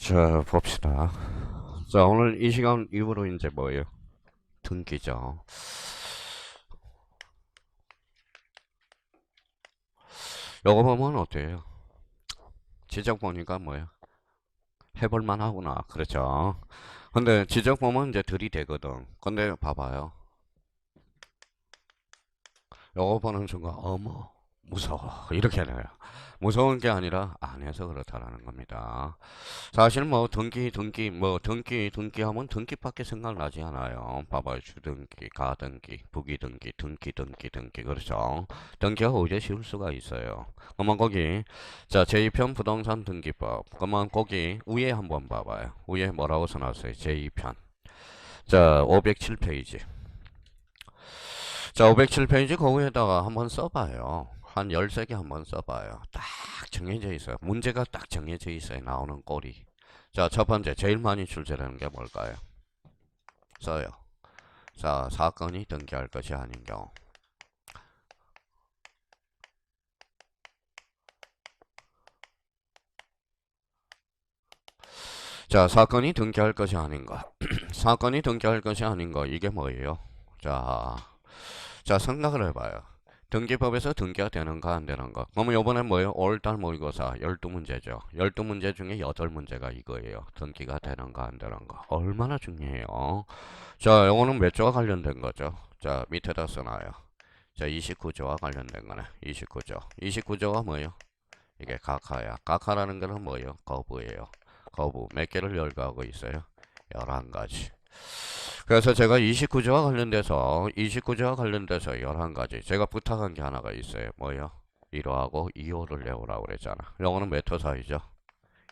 자, 봅시다. 자, 오늘 이 시간 이후로 이제 뭐예요? 등기죠. 요거 보면 어때요? 지적 보니까 뭐야? 해볼만 하구나. 그렇죠. 근데 지적 보면 이제 들이대거든. 근데 봐봐요. 요거 보는 순간, 어머, 무서워. 이렇게 돼요. 무서운 게 아니라 안 해서 그렇다라는 겁니다. 사실 뭐 등기 하면 등기밖에 생각나지 않아요. 봐봐요. 주등기, 가등기, 부기등기, 등기 그렇죠. 등기가 오히려 쉬울 수가 있어요. 그러면 거기 자 제2편 부동산 등기법. 그러면 거기 위에 한번 봐봐요. 위에 뭐라고 써놨어요? 제2편. 자 507페이지. 자 507페이지 거기에다가 한번 써봐요. 한 13개 한번 써봐요. 딱 정해져 있어요. 문제가 딱 정해져 있어요. 나오는 꼴이. 자, 첫 번째, 제일 많이 출제되는 게 뭘까요? 써요. 자, 사건이 등기할 것이 아닌 경우. 자, 사건이 등기할 것이 아닌 것. 사건이 등기할 것이 아닌 것. 이게 뭐예요? 자, 자, 생각을 해봐요. 등기법에서 등기가 되는가 안 되는가. 그러면 요번에 뭐예요? 5월달 모의고사 12문제죠. 12문제 중에 8문제가 이거예요. 등기가 되는가 안 되는가. 얼마나 중요해요. 자, 요거는 몇 조와 관련된 거죠? 자, 밑에다 써놔요. 자, 29조와 관련된 거네. 29조. 29조가 뭐예요? 이게 각하야. 각하라는 거는 뭐예요? 거부예요. 거부. 몇 개를 열거하고 있어요? 11가지. 그래서 제가 29조와 관련돼서 11가지. 제가 부탁한 게 하나가 있어요. 뭐예요? 1호하고 2호를 내오라고 그랬잖아. 요거는 몇 호 사이죠?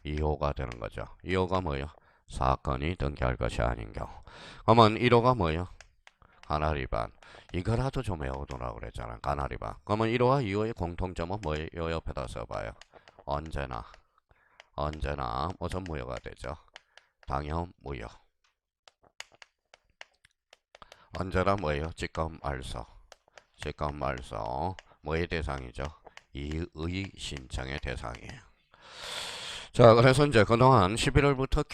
2호가 되는 거죠. 2호가 뭐예요? 사건이 등기할 것이 아닌 경우. 그러면 1호가 뭐예요? 가나리반. 이거라도 좀 외워두라고 그랬잖아. 가나리반. 그러면 1호와 2호의 공통점은 뭐예요? 요 옆에다 써봐요. 언제나 무슨 무효가 되죠? 당연 무효. 언제나 뭐예요? 직권 말소. 뭐의 대상이죠? 이의 신청의 대상이에요. 자, 그래서 이제 그동안 11월부터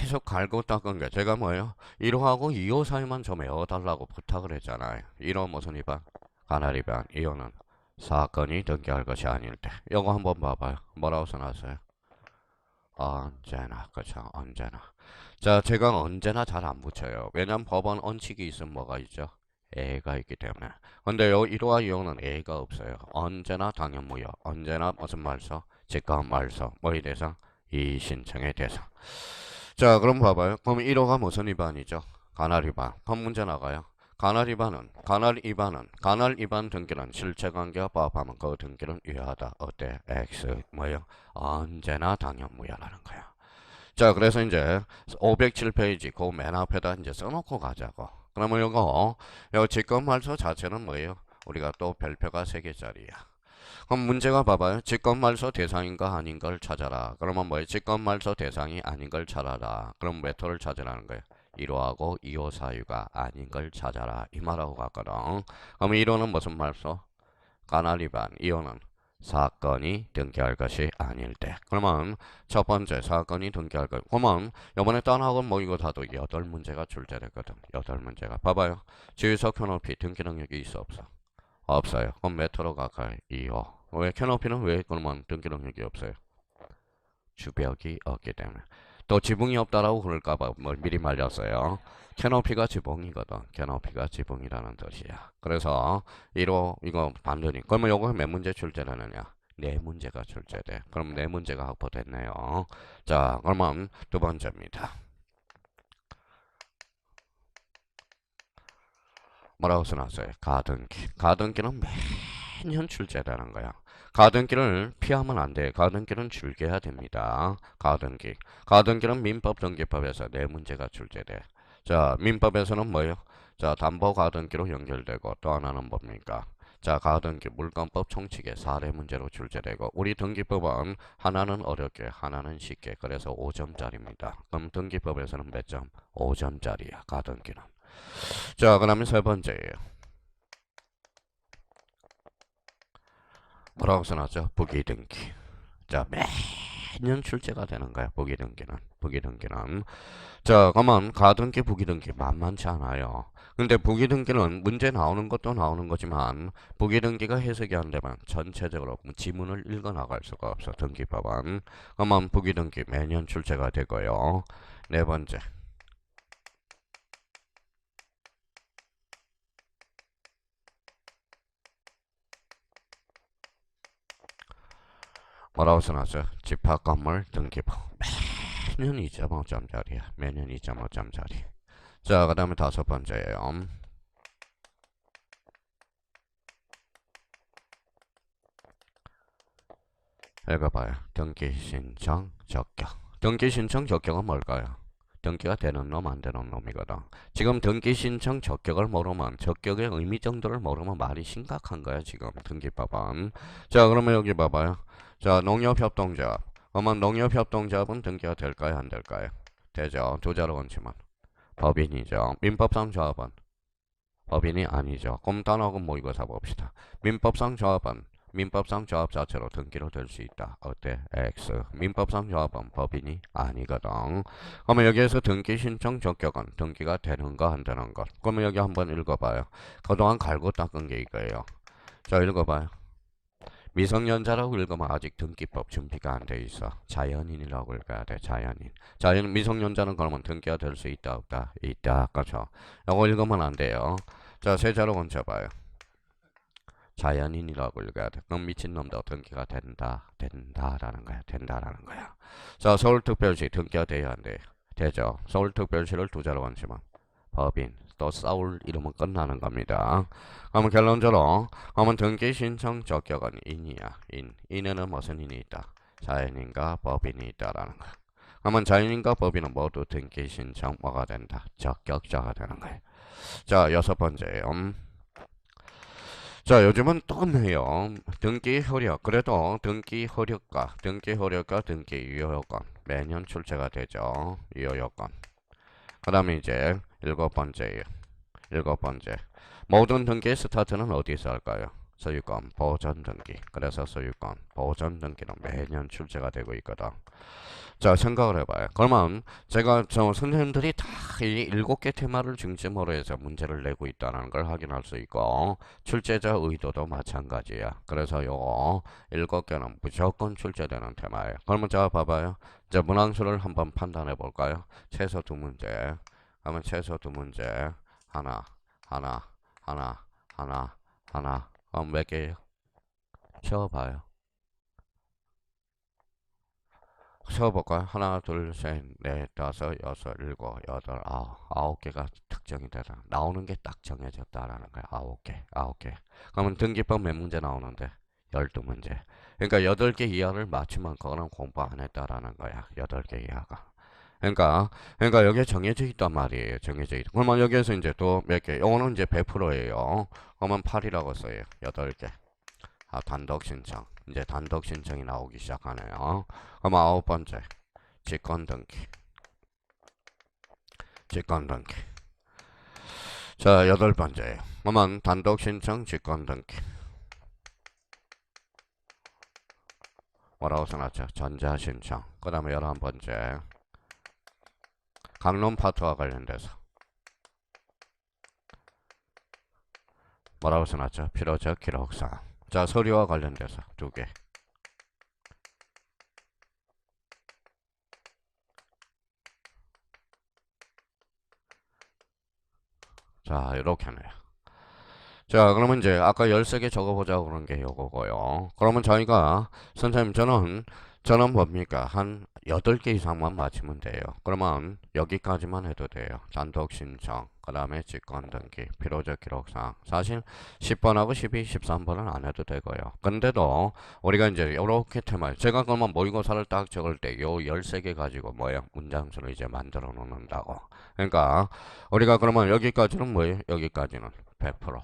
계속 갈고 닦은 게 제가 뭐예요? 1호하고 2호 사이만 좀 외워달라고 부탁을 했잖아요. 1호 무슨 위반? 가날 위반. 2호는 사건이 등기할 것이 아닐 때. 이거 한번 봐봐요. 뭐라고 써놨어요? 언제나, 그쵸? 언제나. 자, 제가 언제나 잘 안 붙여요. 왜냐면 법원 원칙이 있으면 뭐가 있죠? 애가 있기 때문에. 근데 요 1호와 2호는 애가 없어요. 언제나 당연무효. 언제나 무슨 말소? 직권 말소. 뭐에 대상? 이 신청의 대상. 자, 그럼 봐봐요. 그럼 1호가 무슨 위반이죠? 가날 위반. 그럼 문제 나가요. 가날 위반 등기는 실체관계와 부합하면 그 등기는 유효하다. 어때? X 뭐예요? 언제나 당연무효라는 거야. 자, 그래서 이제 507페이지 그 맨 앞에다 이제 써놓고 가자고. 그러면 요 직권말소 자체는 뭐예요? 우리가 또 별표가 3개짜리야. 그럼 문제가 봐봐요. 직권말소 대상인가 아닌 걸 찾아라. 그러면 뭐예요? 직권말소 대상이 아닌 걸 찾아라. 그럼 몇 호를 찾으라는 거예요? 1호하고 2호 사유가 아닌 걸 찾아라. 이 말하고 갔거든. 그럼 1호는 무슨 말소? 가날 위반. 2호는 사건이 등기할 것이 아닐 때. 그러면 첫 번째 사건이 등기할 것. 그러면 이번에 딴학원 모의고 다도 8문제가 출제됐거든. 8문제가. 봐봐요. 지휘석 현업이 등기 능력이 있어 없어? 없어요. 그럼 메트로 가까이 2호. 왜 캐노피는 왜 그러면 등기 능력이 없어요? 주벽이 없기 때문에. 또 지붕이 없다라고 그럴까봐 뭐 미리 말렸어요. 캐노피가 지붕이거든. 캐노피가 지붕이라는 뜻이야. 그래서 1호 이거 반전이. 그러면 요거 몇 문제 출제되느냐? 네 문제가 출제돼. 그럼 네 문제가 확보됐네요. 자, 그러면 두 번째입니다. 뭐라고 써놨어요? 가등기. 가등기는 매년 출제되는 거야. 가등기를 피하면 안 돼. 가등기는 줄여야 됩니다. 가등기. 가등기는 민법 등기법에서 네 문제가 출제돼. 자, 민법에서는 뭐예요? 자, 담보 가등기로 연결되고 또 하나는 뭡니까? 자, 가등기 물권법 총칙의 사례 문제로 출제되고 우리 등기법은 하나는 어렵게 하나는 쉽게 그래서 5점짜리입니다. 그럼 등기법에서는 몇 점? 5점짜리야. 가등기는. 자, 그다음에 세 번째예요. 뭐라고 써놨죠? 부기등기. 자, 매년 출제가 되는 거야. 부기등기는. 자, 그러면 가등기, 부기등기 만만치 않아요. 근데 부기등기는 문제 나오는 것도 나오는 거지만 부기등기가 해석이 안 되면 전체적으로 지문을 읽어 나갈 수가 없어. 등기법은. 그러면 부기등기 매년 출제가 되고요. 네 번째. 뭐라고 써놨어? 집합건물 등기부. 매년 2.5점짜리야. 매년 2.5점짜리. 자, 그 다음에 다섯 번째예요. 읽어봐요. 등기신청 적격. 등기신청 적격은 뭘까요? 등기가 되는 놈, 안 되는 놈이거든. 지금 등기신청 적격을 모르면, 적격의 의미 정도를 모르면 말이 심각한 거야, 지금 등기법은. 자, 그러면 여기 봐봐요. 자, 농협협동조합. 그러면 농협협동조합은 등기가 될까요, 안 될까요? 되죠. 두 자로 원칙은 법인이죠. 민법상 조합은 법인이 아니죠. 그럼 단어는 모의고사 봅시다. 민법상 조합 자체로 등기로 될 수 있다. 어때? X. 민법상 조합은 법인이 아니거든. 그러면 여기에서 등기 신청 적격은 등기가 되는 거 안 되는 것. 그러면 여기 한번 읽어봐요. 그동안 갈고 닦은 게 이거예요. 자, 읽어봐요. 미성년자라고 읽으면 아직 등기법 준비가 안 돼 있어. 자연인이라고 읽어야 돼. 자연인. 미성년자는 그러면 등기가 될 수 있다 없다? 있다. 그렇죠. 이거 읽으면 안 돼요. 자, 세자로 얹혀봐요. 자연인이라고 읽어야 돼. 그럼 미친놈도 등기가 된다라는 거야. 자, 서울특별시 등기가 돼야 안 돼? 되죠. 서울특별시를 두 자로 얹히면 법인. 또 싸울 이름은 끝나는 겁니다. 그러면 결론적으로 그러면 등기 신청 적격은 인이야. 인에는 무슨 인이 있다? 자연인과 법인이 있다라는 거야. 그러면 자연인과 법인은 모두 등기 신청 뭐가 된다? 적격자가 되는 거야. 자, 여섯 번째요. 자, 요즘은 또 없네요. 등기 효력. 그래도 등기 효력과 등기 유효요건 매년 출제가 되죠. 유효요건. 그 다음에 이제 일곱 번째. 모든 등기의 스타트는 어디서 할까요? 소유권 보전 등기. 그래서 소유권 보전 등기는 매년 출제가 되고 있거든. 자, 생각을 해봐요. 그러면 제가 선생님들이 다 이 7개 테마를 중심으로 해서 문제를 내고 있다는 걸 확인할 수 있고 출제자 의도도 마찬가지야. 그래서 요거 7개는 무조건 출제되는 테마예요. 그러면 자 봐봐요. 이제 문항수를 한번 판단해 볼까요? 최소 2문제. 그러면 최소 2문제 하나. 그럼 몇 개예요? 채워봐요. 세어볼까요? 하나, 둘, 셋, 넷, 다섯, 여섯, 일곱, 여덟, 아홉 개가 특정이 되다. 나오는 게 딱 정해졌다라는 거야. 아홉 개. 그러면 등기법 몇 문제 나오는데? 12문제. 그러니까 8개 이하를 맞추면 그거는 공부 안 했다라는 거야. 8개 이하가. 그러니까 여기에 정해져 있단 말이에요. 정해져 있다. 그러면 여기에서 이제 또 몇 개? 요거는 이제 100%예요. 그러면 8이라고 써요. 8개. 단독 신청. 이제 단독 신청이 나오기 시작하네요. 그럼 아홉 번째. 직권 등기. 자, 여덟 번째. 그러면 단독 신청 직권 등기. 뭐라고 써놨죠? 전자 신청. 그 다음에 11번째. 강론 파트와 관련돼서. 뭐라고 써놨죠? 필요적 기록사항. 자, 서류와 관련돼서 2개. 자, 이렇게네요. 자, 그러면 이제 아까 13개 적어보자고 그런 게 요거고요. 그러면 저희가 선생님 저는 뭡니까? 한 8개 이상만 맞히면 돼요. 그러면 여기까지만 해도 돼요. 단독 신청, 그 다음에 직권 등기, 필요적 기록사항. 사실 10번하고 12, 13번은 안 해도 되고요. 근데도 우리가 이제 요렇게 테마, 제가 그러면 모의고사를 딱 적을 때 요 13개 가지고 뭐예요? 문장수를 이제 만들어 놓는다고. 그러니까 우리가 그러면 여기까지는 뭐예요? 여기까지는 100%.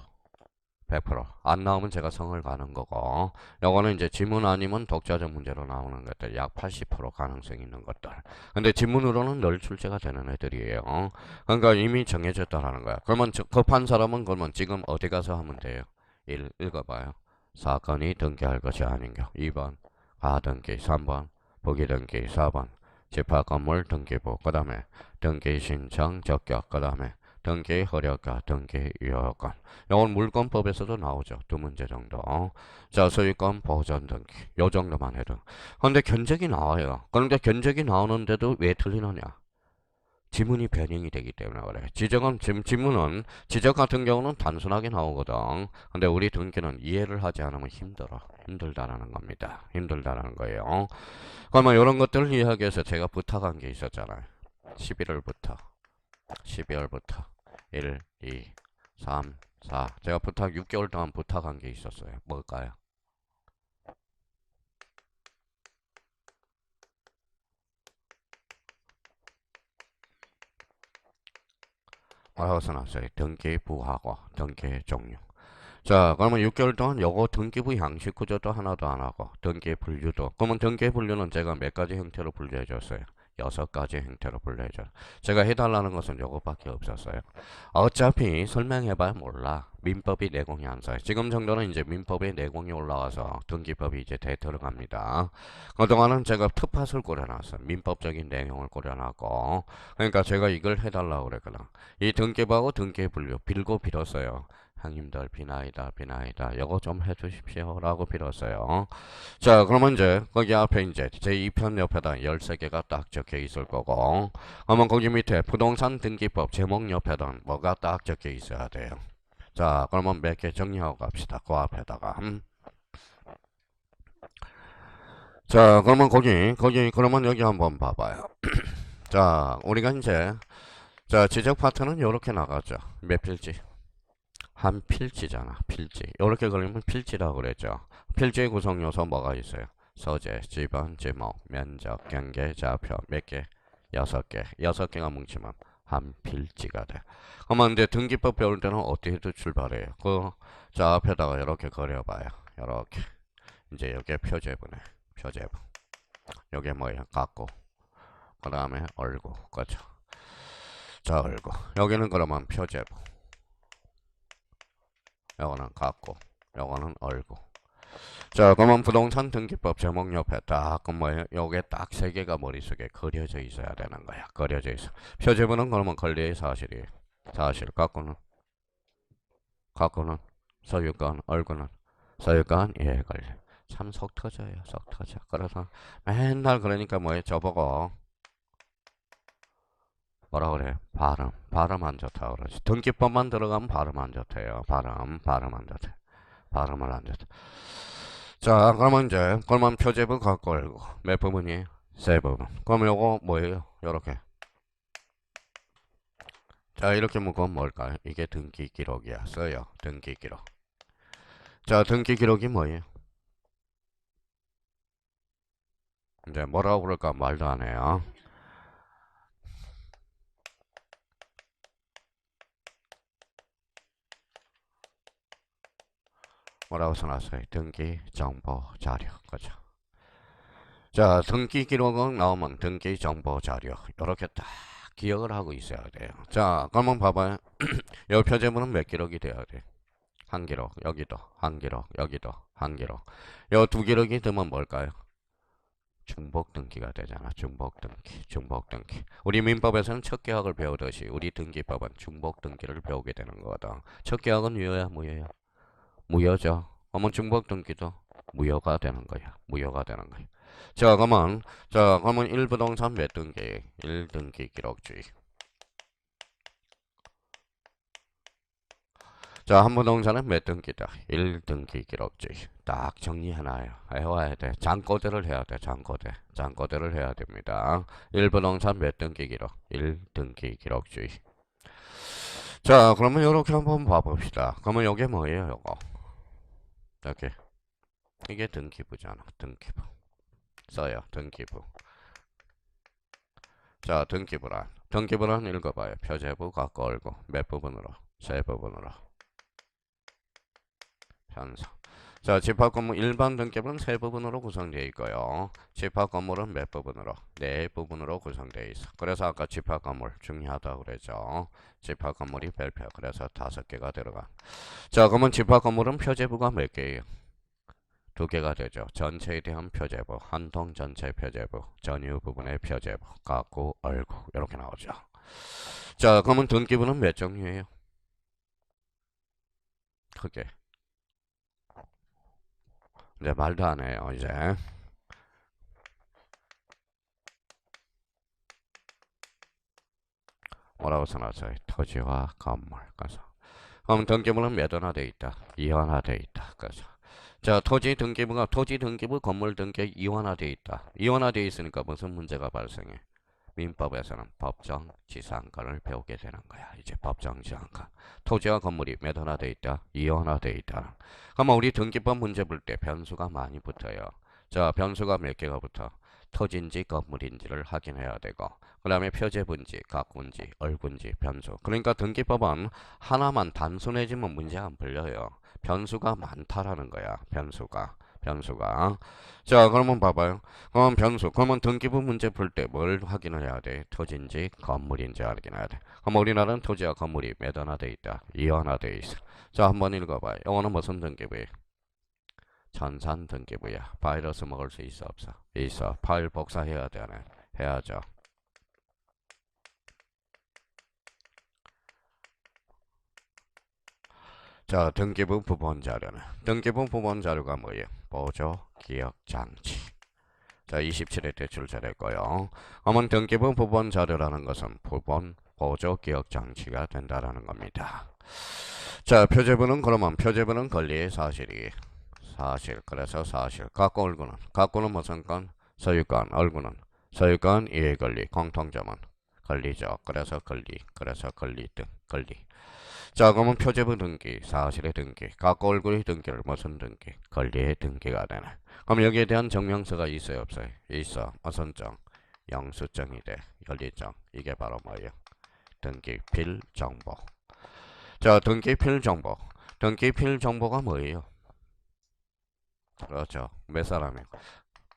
100%. 안 나오면 제가 성을 가는 거고, 요거는 이제 지문 아니면 독자적 문제로 나오는 것들, 약 80% 가능성 있는 것들. 근데 지문으로는 늘 출제가 되는 애들이에요. 그러니까 이미 정해졌다라는 거야. 그러면 급한 사람은 그러면 지금 어디 가서 하면 돼요? 읽어봐요. 사건이 등기할 것이 아닌겨. 2번 가등기, 3번 부기 등기 4번 집합건물 등기부 그 다음에 등기 신청 적격 그 다음에 등기 허려가 등기 유효권 이건 물권법에서도 나오죠. 두 문제 정도. 자 소유권 보전 등기 요 정도만 해도 근데 견적이 나와요. 그런데 견적이 나오는데도 왜 틀리느냐 지문이 변형이 되기 때문에 그래. 지문은 지적 같은 경우는 단순하게 나오거든. 근데 우리 등기는 이해를 하지 않으면 힘들다라는 겁니다. 힘들다라는 거예요. 그러면 이런 것들을 이해하기 위해서 제가 부탁한 게 있었잖아요. 11월부터 1, 2, 3, 4 제가 6개월 동안 부탁한 게 있었어요. 뭘까요? 뭐라고 써놨어요? 등기부하고 등기 종료. 자, 그러면 6개월 동안 요거 등기부 양식 구조도 하나도 안 하고 등기 분류도. 그러면 등기 분류는 제가 몇 가지 형태로 분류해 줬어요. 6가지 형태로 분류해 줘. 제가 해달라는 것은 요거밖에 없었어요. 어차피 설명해봐야 몰라. 민법이 내공이 안 써요. 지금 정도는 이제 민법의 내공이 올라와서 등기법이 이제 대 들어갑니다. 그동안은 제가 특파를 꾸려놨어요. 민법적인 내용을 꾸려놨고. 그러니까 제가 이걸 해달라고 그랬거든. 이 등기부하고 등기 분류 빌고 빌었어요. 형님들 비나이다 요거 좀 해주십시오 라고 빌었어요. 자 그러면 이제 거기 앞에 이제 제2편 옆에다 13개가 딱 적혀 있을 거고 그러면 거기 밑에 부동산 등기법 제목 옆에다 뭐가 딱 적혀 있어야 돼요. 자 그러면 몇 개 정리하고 갑시다. 그 앞에다가 자 그러면 거기 그러면 여기 한번 봐봐요. 자 우리가 이제 자 지적 파트는 이렇게 나가죠. 몇 필지? 한 필지잖아. 필지. 이렇게 그리면 필지라고 그랬죠. 필지의 구성 요소 뭐가 있어요? 소재, 지번, 지목, 면적, 경계, 좌표 몇 개? 6개. 6개가 뭉치면 한 필지가 돼. 그러면 이제 등기법 배울 때는 어떻게 출발해요? 그 좌표에다가 이렇게 그려봐요. 이렇게. 이제 여기에 표제부네. 표제부. 여기에 뭐예요? 갖고. 그 다음에 얼고. 그렇죠. 자, 얼고. 여기는 그러면 표제부. 요거는 갖고 요거는 얼고. 자 그러면 부동산 등기법 제목 옆에 딱 뭐예요? 요게 딱 3개가 머릿속에 그려져 있어야 되는 거야. 그려져 있어. 표제부는 그러면 권리의 사실이에요. 사실 갖고는 소유권 얼고는 소유권 이해관리. 참 속 터져요. 속 터져. 그래서 맨날 그러니까 뭐예요? 저보고 뭐라 그래요? 발음 안 좋다 그러지. 등기법만 들어가면 발음 안 좋대요. 발음 안 좋대. 발음을 안 좋대. 자, 그러면 이제 그러면 표제부 갖고 알고 몇 부분이에요? 세 부분. 그럼 요거 뭐예요? 요렇게. 자, 이렇게 묶으면 뭘까요? 이게 등기 기록이야. 써요. 등기 기록. 자, 등기 기록이 뭐예요? 이제 뭐라고 그럴까 말도 안 해요. 뭐라고 써놨어요? 등기 정보 자료. 그죠? 자, 등기 기록은 나오면 등기 정보 자료. 이렇게 딱 기억을 하고 있어야 돼요. 자, 그러면 봐봐요. 이 표제문은 몇 기록이 돼야 돼? 한 기록, 여기도 한 기록, 여기도 한 기록. 이 두 기록이 되면 뭘까요? 중복 등기가 되잖아. 중복 등기. 우리 민법에서는 첫 계약을 배우듯이 우리 등기법은 중복 등기를 배우게 되는 거거든. 첫 계약은 유효야, 무효야? 무효죠. 그러면 중복 등기도 무효가 되는 거야. 무효가 되는 거야. 자, 그러면 1부동산 몇 등기? 1등기 기록주의. 자, 한 부동산은 몇 등기다? 1등기 기록주의. 딱 정리해놔요. 해와야 돼. 잔꼬대를 해야 돼. 잔꼬대를 해야 됩니다. 1부동산 몇 등기 기록? 1등기 기록주의. 자, 그러면 이렇게 한번 봐봅시다. 그러면 이게 뭐예요, 요거? 이렇게. 이게 등기부잖아. 등기부. 써요. 등기부. 자, 등기부란 읽어봐요. 표제부 갖고 얼고 몇 부분으로? 세 부분으로. 편성. 자, 집합건물 일반 등기부는 세 부분으로 구성되어 있고요. 집합건물은 몇 부분으로? 네 부분으로 구성되어 있어. 그래서 아까 집합건물 중요하다고 그랬죠. 집합건물이 별표. 그래서 5개가 들어가. 자, 그러면 집합건물은 표제부가 몇 개예요? 두 개가 되죠. 전체에 대한 표제부, 한 통 전체 표제부, 전유 부분의 표제부, 가구, 얼구 이렇게 나오죠. 자, 그러면 등기부는 몇 종류예요? 크게. 이제 말도 안 해요. 이제 뭐라고 써놨어요? 토지와 건물. 그래서 그럼 등기부는 몇 원화돼 있다? 이원화돼 있다. 그래서 자, 토지 등기부, 건물 등기 이원화돼 있다. 이원화돼 있으니까 무슨 문제가 발생해? 민법에서는 법정지상권을 배우게 되는 거야. 이제 법정지상권. 토지와 건물이 몇 원화돼 있다? 이원화돼 있다. 그러면 우리 등기법 문제 볼 때 변수가 많이 붙어요. 자, 변수가 몇 개가 붙어? 토지인지 건물인지를 확인해야 되고, 그 다음에 표제분지, 가구인지, 얼군지, 변수. 그러니까 등기법은 하나만 단순해지면 문제 안 풀려요. 변수가 많다라는 거야. 변수가. 자, 그러면 봐봐요. 그럼 변수. 그러면 등기부 문제 풀 때 뭘 확인을 해야 돼? 토지인지 건물인지 확인해야 돼. 그럼 우리나라는 토지와 건물이 몇 하나 돼 있다? 이하나 돼 있어. 자, 한번 읽어봐요. 이거는 무슨 등기부야? 전산 등기부야. 바이러스 먹을 수 있어 없어? 있어. 파일 복사해야 되네. 해야죠. 자, 등기부 부본 자료는. 등기부 부본 자료가 뭐예요? 보조 기억 장치. 자, 27회 대출 잘했고요. 그러면 등기부 부본 자료라는 것은 부본 보조 기억 장치가 된다라는 겁니다. 자, 표제부는 권리의 사실이 사실. 그래서 사실. 갖고 얼구는 무슨 건? 소유권. 얼구는 소유권, 이해 권리. 공통점은 권리죠. 그래서 권리 등 권리. 자, 그러면 표제부 등기, 사실의 등기, 갖고 얼굴의 등기를 무슨 등기? 권리의 등기가 되네. 그럼 여기에 대한 증명서가 있어요, 없어요? 있어. 무슨 정? 영수증이 돼. 권리정. 이게 바로 뭐예요? 등기필 정보. 자, 등기필 정보. 등기필 정보가 뭐예요? 그렇죠. 몇 사람이요?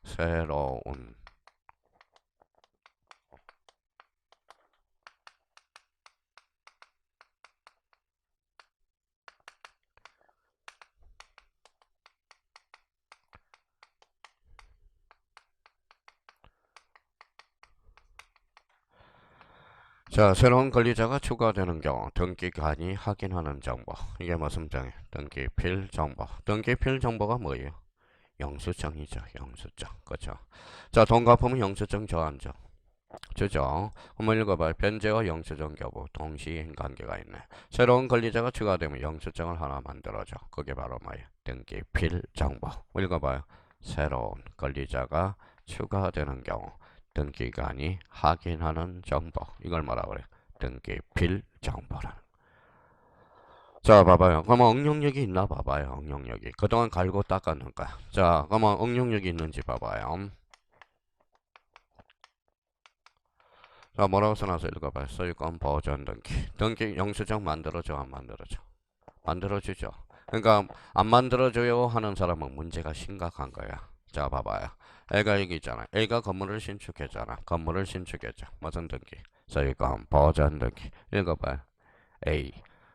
새로운. 자, 새로운 권리자가 추가되는 경우 등기관이 확인하는 정보. 이게 무슨 정이에요? 등기필 정보. 등기필 정보가 뭐예요? 영수증이죠. 영수증. 그렇죠. 자, 돈 갚으면 영수증 저안죠. 주죠. 한번 읽어봐요. 변제와 영수증 교부 동시인 관계가 있네. 새로운 권리자가 추가되면 영수증을 하나 만들어줘. 그게 바로 뭐예요? 등기필 정보. 읽어봐요. 새로운 권리자가 추가되는 경우 등기관이 확인하는 정보. 이걸 뭐라 그래? 등기필 정보라. 자, 봐봐요. 그러면 응용력이 있나 봐봐요. 응용력이. 그동안 갈고 닦았는 거야. 자, 그러면 응용력이 있는지 봐봐요. 자, 뭐라고 써놔서 읽어봐요. 소유권 보전 등기. 등기 영수증 만들어줘, 안 만들어줘? 만들어주죠. 그러니까 안 만들어줘요 하는 사람은 문제가 심각한 거야. 자, 봐봐요. A가 여기 있잖아. A가 건물을 신축했잖아. 건물을 신축했죠. 무슨 등기? 소유권 보전 등기. 읽어봐요. A.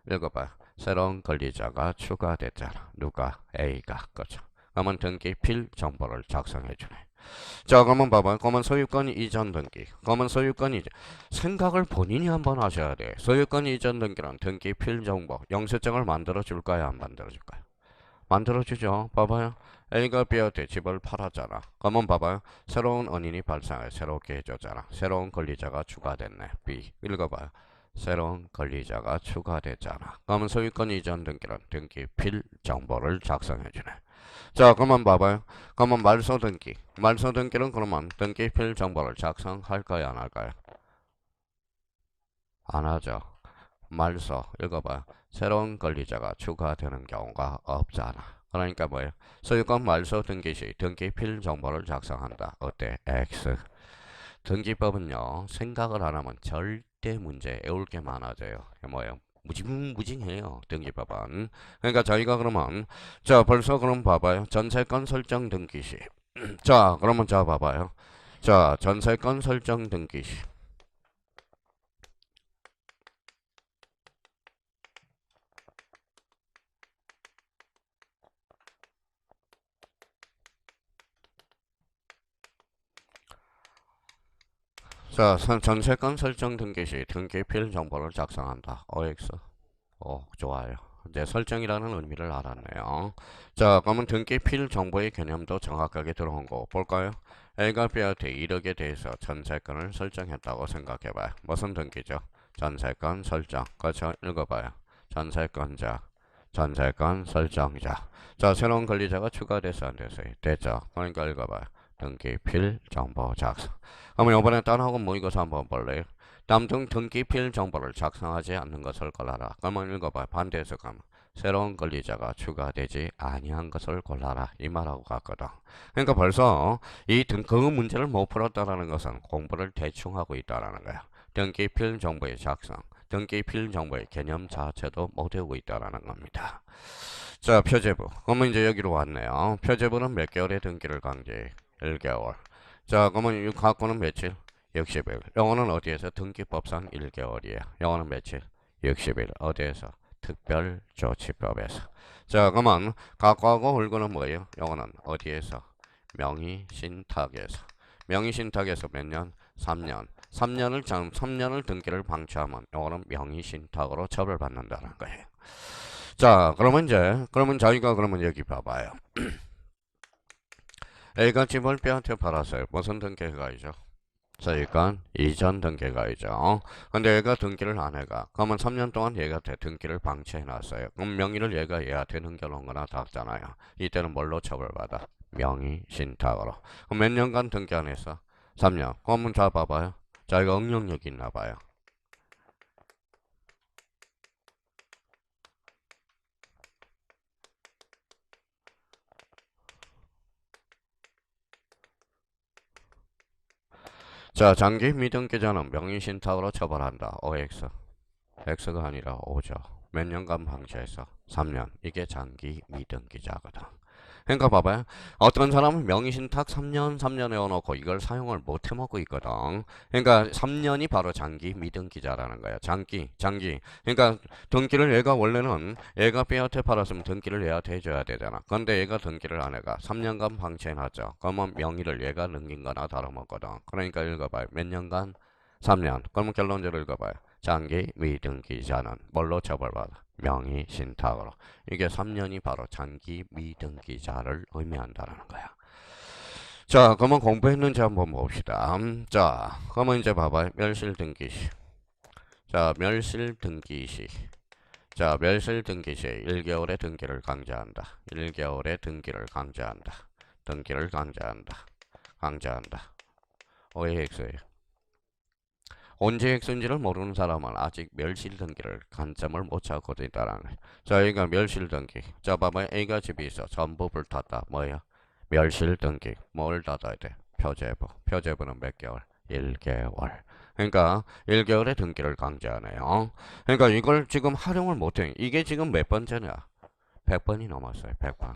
읽어봐요. 새로운 권리자가 추가됐잖아. 누가? A가. 그죠. 그러면 등기필 정보를 작성해주네. 자, 그러면 봐봐. 그러면 소유권 이전 등기. 그러면 소유권 이전. 생각을 본인이 한번 하셔야 돼. 소유권 이전 등기는 등기 필정보. 영수증을 만들어 줄까요? 안 만들어 줄까요? 만들어 주죠. 봐봐요. A가 B한테 집을 팔았잖아. 그러면 봐봐요. 새로운 은인이 발생해. 새롭게 해줬잖아. 새로운 권리자가 추가됐네. B. 읽어봐요. 새로운 권리자가 추가됐잖아. 그러면 소유권 이전 등기는 등기 필정보를 작성해주네. 자, 그러면 봐봐요. 그러면 말소 등기. 말소 등기는 그러면 등기필 정보를 작성할까요, 안 할까요? 안 하죠. 말소 읽어봐요. 새로운 권리자가 추가되는 경우가 없잖아. 그러니까 뭐예요? 소유권 말소 등기 시 등기필 정보를 작성한다. 어때? X. 등기법은요, 생각을 안 하면 절대 문제 애울 게 많아져요. 뭐예요? 무징무징해요. 등기법은. 그러니까 저희가 그러면 자, 벌써 그럼 봐봐요. 전세권 설정 등기 시. 자, 그러면 자 봐봐요. 자, 전세권 설정 등기 시. 자, 전세권 설정 등기 시 등기필 정보를 작성한다. OX. 오, 좋아요. 이제 설정이라는 의미를 알았네요. 자, 그러면 등기필 정보의 개념도 정확하게 들어온 거 볼까요? A가 B한테 1억에 대해서 전세권을 설정했다고 생각해봐요. 무슨 등기죠? 전세권 설정. 그렇죠? 읽어봐요. 전세권자, 전세권 설정자. 자, 새로운 권리자가 추가돼서 안 됐어요. 됐죠? 그러니까 읽어봐요. 등기필 정보 작성. 그러면 이번에 딴하고 모의고사 한번 볼래요? 남등 등기필 정보를 작성하지 않는 것을 골라라. 그러면 읽어봐요. 반대해서 가면 새로운 권리자가 추가되지 아니한 것을 골라라. 이 말하고 같거든. 그러니까 벌써 그 문제를 못 풀었다라는 것은 공부를 대충 하고 있다라는 거야. 등기필 정보의 작성, 등기필 정보의 개념 자체도 못 외우고 있다라는 겁니다. 자, 표제부. 그러면 이제 여기로 왔네요. 표제부는 몇 개월의 등기를 강제해? 1개월. 자, 그러면 이 갖고는 며칠? 60일. 영어는 어디에서? 등기법상 1개월이에요. 영어는 며칠? 60일. 어디에서? 특별조치법에서. 자, 그러면 갖고하고 홀고는 뭐예요? 영어는 어디에서? 명의신탁에서. 명의신탁에서 몇 년? 3년. 3년을 등기를 방치하면 영어는 명의신탁으로 처벌받는다는 거예요. 자, 그러면 저희가 그러면 여기 봐봐요. A가 집을 B한테 팔았어요. 무슨 등기가이죠? 소유권 이전 등기가이죠. 근데 얘가 등기를 안 해가. 그러면 3년 동안 얘가 등기를 방치해놨어요. 그럼 명의를 얘한테 넘겨놓은 거나 같잖아요. 이때는 뭘로 처벌받아? 명의신탁으로. 그럼 몇 년간 등기 안 했어? 3년. 그러면 자 봐봐요. 자, 이거 응용력이 있나 봐요. 자, 장기 미등기자는 명의신탁으로 처벌한다. OX. X가 아니라 O죠. 몇 년간 방치해서? 3년. 이게 장기 미등기자거든. 그러니까 봐봐요. 어떤 사람은 명의신탁 3년 해놓고 이걸 사용을 못 해먹고 있거든. 그러니까 3년이 바로 장기 미등기자라는 거야. 장기. 그러니까 등기를 얘가 원래는 얘가 B한테 팔았으면 등기를 얘한테 해줘야 되잖아. 근데 얘가 등기를 안 해가 3년간 방치해놨죠. 그러면 명의를 얘가 넘긴 거나 다름없거든. 그러니까 읽어봐요. 몇 년간? 3년. 그러면 결론적으로 읽어봐요. 장기 미등기자는 뭘로 처벌받아? 명의신탁으로. 이게 3년이 바로 장기 미등기자를 의미한다는 거야. 자, 그러면 공부했는지 한번 봅시다. 자, 그러면 이제 봐봐요. 멸실등기시. 자, 멸실등기시. 자, 멸실등기시 1개월의 등기를 강제한다. 1개월의 등기를 강제한다. 등기를 강제한다. OAX예요. 언제 X인지를 모르는 사람은 아직 멸실 등기를 관점을 못 찾고 있다라는 거예요. 자, 여기가 멸실 등기. 자, 봐봐요. A가 집이 있어. 전부 불탔다. 뭐예요? 멸실 등기. 뭘 닫아야 돼? 표제부. 표제부는 몇 개월? 1개월. 그러니까 1개월의 등기를 강제하네요. 그러니까 이걸 지금 활용을 못해. 이게 지금 몇 번째냐? 100번이 넘었어요. 100번.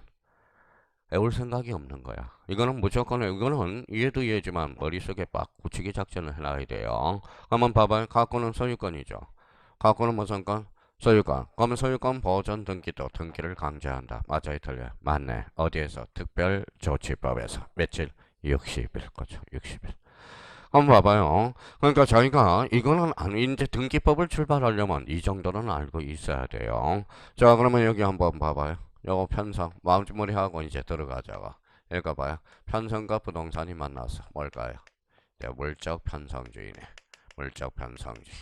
외울 생각이 없는 거야. 이거는 이해도 이해지만 머릿속에 빡 굳히기 작전을 해놔야 돼요. 한번 봐봐요. 갖고는 소유권이죠. 갖고는 무슨 건? 소유권. 그러면 소유권 보전 등기도 등기를 강제한다. 맞아요, 틀려요? 맞네. 어디에서? 특별조치법에서. 며칠? 60일 거죠. 60일. 한번 봐봐요. 그러니까 저희가 이거는 이제 등기법을 출발하려면 이 정도는 알고 있어야 돼요. 자, 그러면 여기 한번 봐봐요. 요거 편성 마무리하고 이제 들어가자고. 읽어봐요. 편성과 부동산이 만나서 뭘까요? 네, 물적 편성주의네. 물적 편성주의.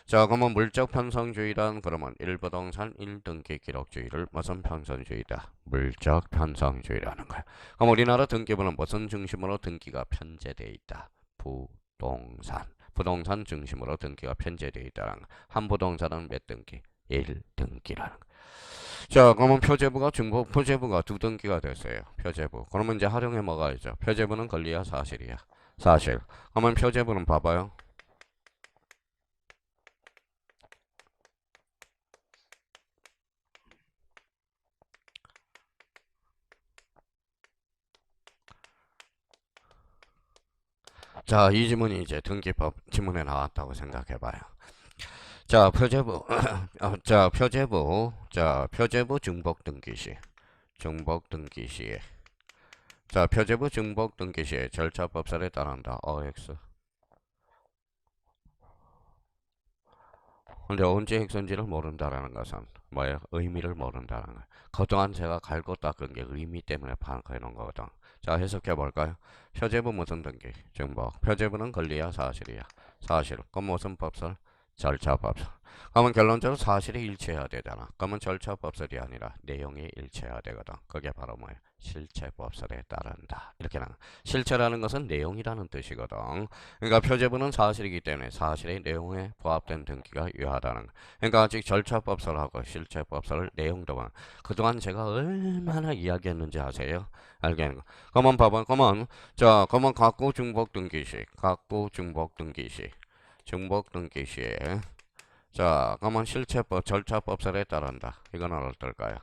자, 그러면 물적 편성주의란 그러면 1부동산 1등기 기록주의를 무슨 편성주의다? 물적 편성주의라는 거야. 그럼 우리나라 등기부는 무슨 중심으로 등기가 편제돼 있다? 부동산. 부동산 중심으로 등기가 편제되어 있다는 거. 한 부동산은 몇 등기? 1등기라는 거. 자, 그러면 표제부가 두 등기가 됐어요. 표제부. 그러면 이제 활용해 먹어야죠. 표제부는 권리야, 사실이야? 사실. 그러면 표제부는 봐봐요. 자, 이 지문이 이제 등기법 지문에 나왔다고 생각해봐요. 자, 표제부. 표제부 중복 등기 시. 중복 등기 시에. 자, 표제부 중복 등기 시에 절차법설에 따른다. OX. 근데 언제 핵선지를 모른다라는 것은 뭐예요? 의미를 모른다는 거예요. 그동안 제가 갈고 닦은 게 의미 때문에 파악해 놓은 거거든. 자, 해석해 볼까요? 표제부 무슨 등기? 증복. 표제부는 권리야, 사실이야? 사실. 그럼 무슨 법설? 절차법설. 그러면 결론적으로 사실이 일치해야 되잖아. 그러면 절차법설이 아니라 내용이 일치해야 되거든. 그게 바로 뭐예요? 실체법설에 따른다. 이렇게 나와. 실체라는 것은 내용이라는 뜻이거든. 그러니까 표제부는 사실이기 때문에 사실의 내용에 부합된 등기가 유효하다는 거. 그러니까 아직 절차법설하고 실체법설 내용도 봐. 그동안 제가 얼마나 이야기했는지 아세요? 알겠는 거. 그러면 봐봐. 그러면 각구 중복 등기시. 각구 중복 등기시. 중복 등기시에. 자, 그러면 실체법, 절차법설에 따른다. 이거는 어떨까요?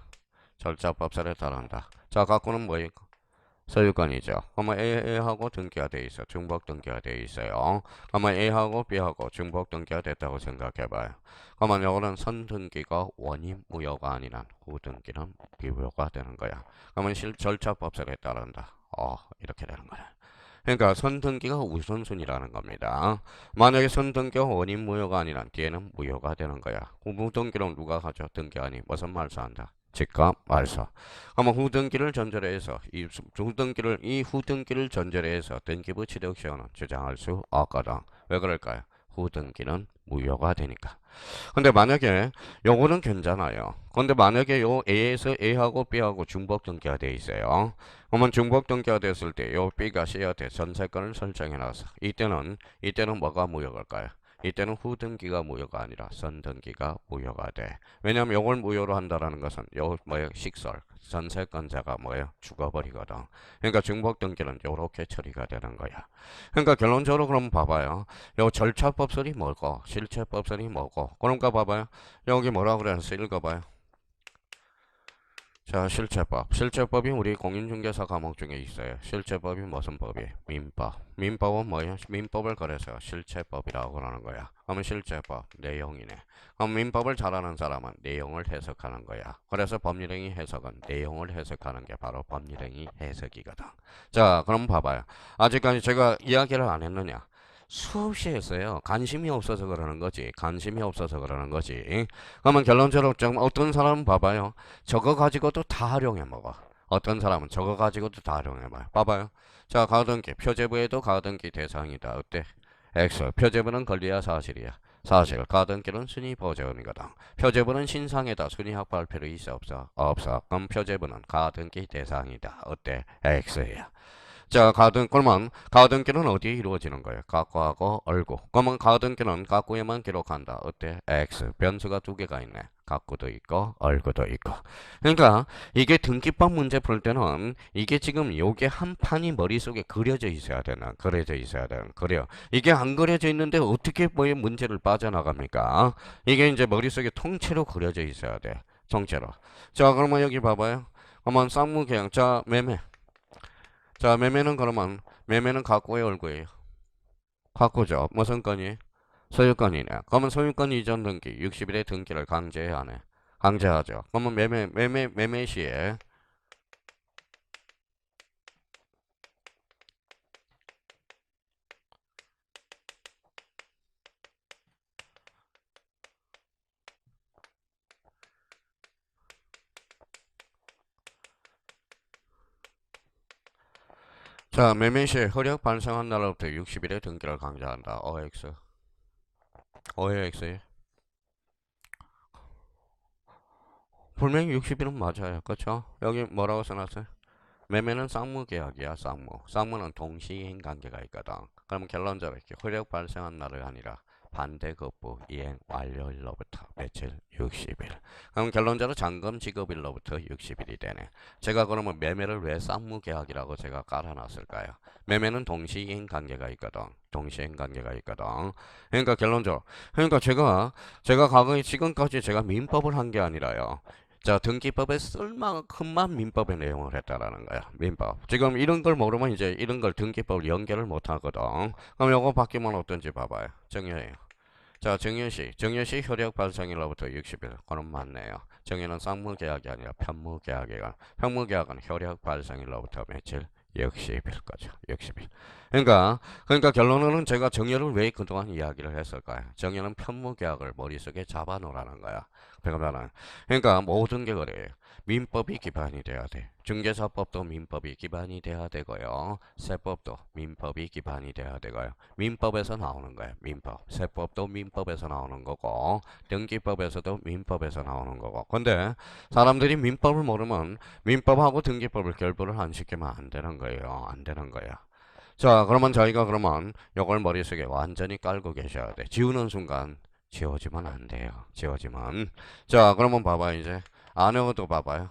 절차법설에 따른다. 자, 각구는 뭐예요? 소유권이죠. 그러면 A하고 등기가 돼 있어. 중복 등기가 돼 있어요. 그러면 A하고 B하고 중복 등기가 됐다고 생각해봐요. 그러면 이거는 선등기가 원인 무효가 아니라 후등기는 비무효가 되는 거야. 그러면 절차법설에 따른다. 이렇게 되는 거야. 그러니까 선등기가 우선순위라는 겁니다. 만약에 선등기가 원인 무효가 아니라 뒤에는 무효가 되는 거야. 무등기는 누가 하죠? 등기하니 무슨 말소한다? 즉각 말소. 그러면 후등기를 전제로 해서 이 후등기를 전제로 해서 등기부 취득 시효는 주장할 수 없거든. 왜 그럴까요? 후등기는 무효가 되니까. 근데 만약에 요거는 괜찮아요. 근데 만약에 요 A에서 A하고 B하고 중복 등기가 돼 있어요. 그러면 중복 등기가 됐을 때 요 B가 C한테 전세권을 설정해 놔서 이때는 뭐가 무효일까요? 이때는 후등기가 무효가 아니라 선등기가 무효가 돼. 왜냐면 요걸 무효로 한다라는 것은 요 뭐예요? 식설 전세권자가 뭐예요? 죽어버리거든. 그러니까 중복 등기는 요렇게 처리가 되는 거야. 그러니까 결론적으로 그럼 봐봐요. 요 절차법설이 뭐고 실체법설이 뭐고 그러니까 봐봐요. 여기 뭐라 그래서 읽어봐요. 자, 실체법. 실체법이 우리 공인중개사 과목 중에 있어요. 실체법이 무슨 법이에요? 민법. 민법은 뭐예요? 민법을 그래서 실체법이라고 하는 거야. 그러면 실체법, 내용이네. 그럼 민법을 잘하는 사람은 내용을 해석하는 거야. 그래서 법률행위 해석은 내용을 해석하는 게 바로 법률행위 해석이거든. 자, 그럼 봐봐요. 아직까지 제가 이야기를 안 했느냐? 수없이 했어요. 관심이 없어서 그러는 거지. 관심이 없어서 그러는 거지. 그러면 결론적으로 좀 어떤 사람은 봐봐요. 저거 가지고도 다 활용해 먹어. 어떤 사람은 저거 가지고도 다 활용해 먹어요. 봐봐요. 자, 가등기. 표제부에도 가등기 대상이다. 어때? X. 표제부는 권리야, 사실이야? 사실. 가등기는 순위 보존이거든. 표제부는 신상에다 순위 확보할 필요 있어, 없어? 없어. 그럼 표제부는 가등기 대상이다. 어때? X야. 자, 그러면 가등기는 어디에 이루어지는 거예요? 각구하고 얼구. 그러면 가등기는 각구에만 기록한다. 어때? X. 변수가 두 개가 있네. 각구도 있고 얼구도 있고. 그러니까 이게 등기법 문제 풀 때는 이게 지금 요게 한 판이 머릿속에 그려져 있어야 되나? 그려져 있어야 되나? 그래요. 이게 안 그려져 있는데 어떻게 뭐의 문제를 빠져나갑니까? 이게 이제 머릿속에 통째로 그려져 있어야 돼. 통째로. 자, 그러면 여기 봐봐요. 그러면 쌍무계약. 자, 매매. 자, 매매는 갖고의 얼굴이에요. 갖고죠. 무슨 건이? 소유권이네. 그러면 소유권 이전 등기 60일의 등기를 강제해야 하네. 강제하죠. 그러면 매매 시에 자, 매매 시에 효력 발생한 날로부터 60일의 등기를 강제한다. OX. OX. 분명히 60일은 맞아요. 그렇죠? 여기 뭐라고 써놨어요? 매매는 쌍무계약이야, 쌍무. 쌍무는 동시이행 관계가 있거든. 그럼 결론적으로 이렇게 효력 발생한 날이 아니라 반대급부 이행 완료일로부터 며칠? 60일. 그럼 결론적으로 잔금 지급일로부터 60일이 되네. 제가 그러면 매매를 왜 쌍무계약이라고 제가 깔아놨을까요? 매매는 동시이행 관계가 있거든. 동시이행 관계가 있거든. 그러니까 결론적으로. 그러니까 제가 과거에 지금까지 제가 민법을 한 게 아니라요. 자, 등기법에 쓸만큼만 민법의 내용을 했다라는 거야. 민법. 지금 이런 걸 모르면 이제 이런 걸 등기법을 연결을 못 하거든. 그럼 요거 바뀌면 어떤지 봐봐요. 정의예요. 자, 정의시 효력 발생일로부터 60일. 그건 맞네요. 정의는 쌍무계약이 아니라 편무계약이야. 편무계약은 효력 발생일로부터 며칠? 60일 거죠. 60일. 그러니까 결론은 제가 정의를 왜 그동안 이야기를 했을까요? 정의는 편무계약을 머릿속에 잡아놓으라는 거야. 그러니까 모든 게 그래요. 민법이 기반이 돼야 돼. 중개사법도 민법이 기반이 돼야 되고요. 세법도 민법이 기반이 돼야 되고요. 민법에서 나오는 거예요. 민법. 세법도 민법에서 나오는 거고 등기법에서도 민법에서 나오는 거고. 근데 사람들이 민법을 모르면 민법하고 등기법을 결부를 안 시키면 안 되는 거예요. 안 되는 거야. 자, 그러면 저희가 그러면 요걸 머릿속에 완전히 깔고 계셔야 돼. 지우는 순간 지워지면 안 돼요. 지워지면. 자, 그러면 봐봐요. 이제 안에도 봐봐요.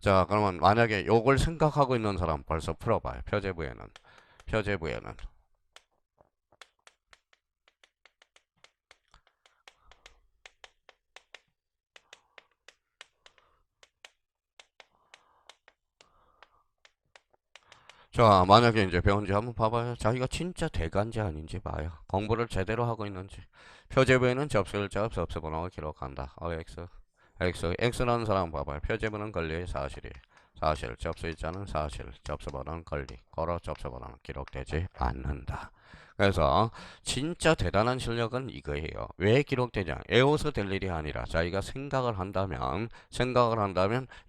자, 그러면 만약에 요걸 생각하고 있는 사람 벌써 풀어봐요. 표제부에는. 자, 만약에 이제 배운지 한번 봐봐요. 자기가 진짜 대간지 아닌지 봐요. 공부를 제대로 하고 있는지. 표제부에는 접수일자 접수번호를 기록한다. X라는 사람 봐봐요. 표제부는 권리의 사실이. 사실, 접수일자는 사실, 접수번호는 권리. 걸어 접수번호는 기록되지 않는다. 그래서 진짜 대단한 실력은 이거예요. 왜 기록되냐? 외워서 될 일이 아니라 자기가 생각을 한다면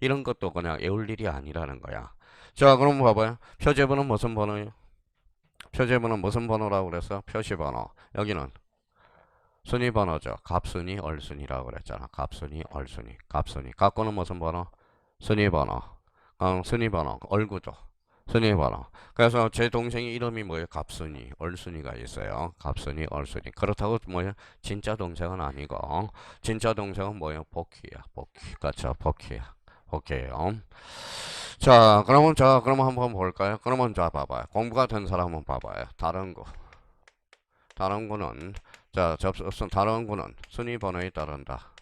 이런 것도 그냥 외울 일이 아니라는 거야. 자, 그럼 봐봐요. 표제번호는 무슨 번호예요? 표제번호는 무슨 번호라고 그랬어? 표시번호. 여기는 순위번호죠. 갑순위, 얼순위라고 그랬잖아. 갑순위, 얼순위. 갑순위. 갖고는 무슨 번호? 순위번호. 순위번호. 얼구죠. 순위번호. 그래서 제 동생이 이름이 뭐예요? 갑순위, 얼순위가 있어요. 갑순위, 얼순위. 그렇다고 뭐예요? 진짜 동생은 아니고 진짜 동생은 뭐예요? 복희야. 복희. 그렇죠. 복희야. 복희예요. 그러면 한번 볼까요? 그러면 자 봐봐요. 공부가 된 사람 한번 봐봐요. 다른 거는 다른 거는 순위 번호에 따른다.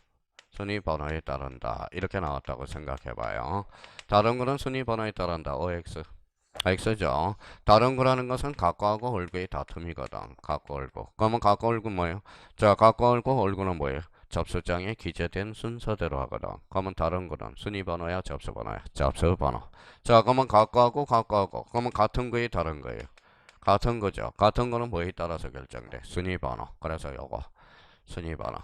순위 번호에 따른다. 이렇게 나왔다고 생각해봐요. 다른 거는 순위 번호에 따른다. OX. X죠. 다른 거라는 것은 각과하고 얼구의 다툼이거든. 각과 얼구. 그러면 각과 얼구 뭐예요? 자, 각과 얼구 얼구는 뭐예요? 접수장에 기재된 순서대로 하거든. 그러면 다른 거는 순위 번호야, 접수 번호야? 접수 번호. 자, 그러면 각과하고. 그러면 같은 거에 다른 거예요. 같은 거죠. 같은 거는 뭐에 따라서 결정돼? 순위 번호. 그래서 요거 순위번호.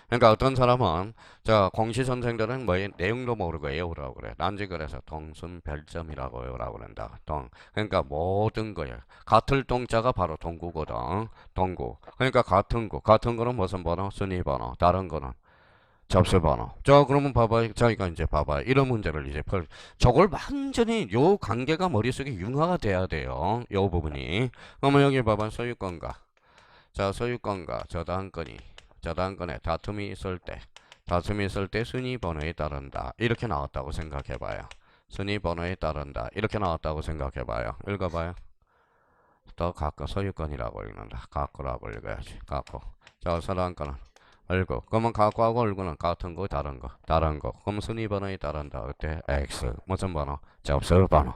그러니까 어떤 사람은 공시 선생들은 뭐 내용도 모르고 외우라고 그래. 난지 그래서 동순별점이라고 외우라고 그런다. 그러니까 모든 거예요. 같을 동자가 바로 동구거든. 동구. 그러니까 같은 거는 무슨 번호? 순위번호. 다른 거는 접수번호. 그러면 봐봐요. 저희가 이제 봐봐요. 이런 문제를 이제 저걸 완전히 요 관계가 머릿속에 융화가 돼야 돼요. 요 부분이. 그러면 여기 봐봐. 소유권과 저당권에 다툼이 있을 때 순위 번호에 따른다. 이렇게 나왔다고 생각해봐요. 순위 번호에 따른다. 이렇게 나왔다고 생각해봐요. 읽어봐요. 더 갖고 소유권이라고 읽는다. 갖고라고 읽어야지. 갖고. 저당권은 얼고. 그러면 갖고하고 얼고는 같은 거, 다른 거. 그럼 순위 번호에 따른다. 어때? X. 무슨 번호? 접수 번호.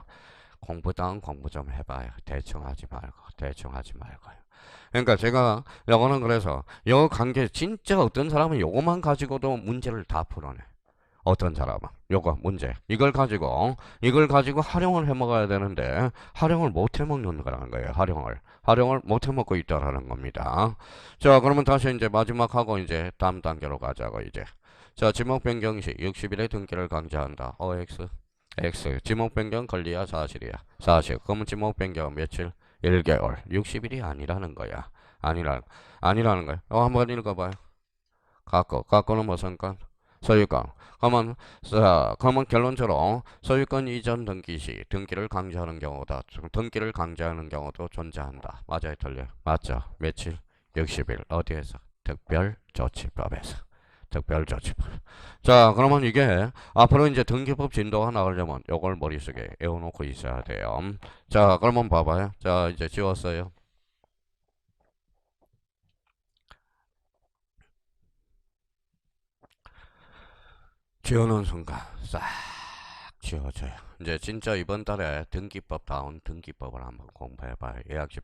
공부다운 공부 좀 해봐요. 대충 하지 말고요. 그러니까 제가 요거는 그래서 요 관계 진짜 어떤 사람은 요거만 가지고도 문제를 다 풀어내. 어떤 사람은 요거 문제 이걸 가지고 활용을 해 먹어야 되는데 활용을 못 해 먹는 거라는 거예요. 활용을 못 해 먹고 있다라는 겁니다. 자, 그러면 다시 이제 마지막 하고 이제 다음 단계로 가자고 이제. 자, 지목 변경 시 60일의 등기를 강제한다. OX X 지목 변경 권리야 사실이야. 사실. 그러면 지목 변경 며칠? 1개월. 60일이 아니라는 거야. 아니라는 거야. 한번 읽어봐요. 갖고는 무슨 건? 소유권. 그러면 결론적으로 소유권 이전 등기 시 등기를 강제하는 경우도 존재한다. 맞아요, 틀려요? 맞죠? 며칠? 60일. 어디에서? 특별조치법에서. 특별조치법. 자, 그러면 이게 앞으로 이제 등기법 진도가 나가려면 요걸 머릿속에 외워놓고 있어야 돼요. 자, 그러면 봐봐요. 자, 이제 지웠어요. 지우는 순간 싹 지워져요. 이제 진짜 이번 달에 등기법다운 등기법을 한번 공부해봐요. 예약집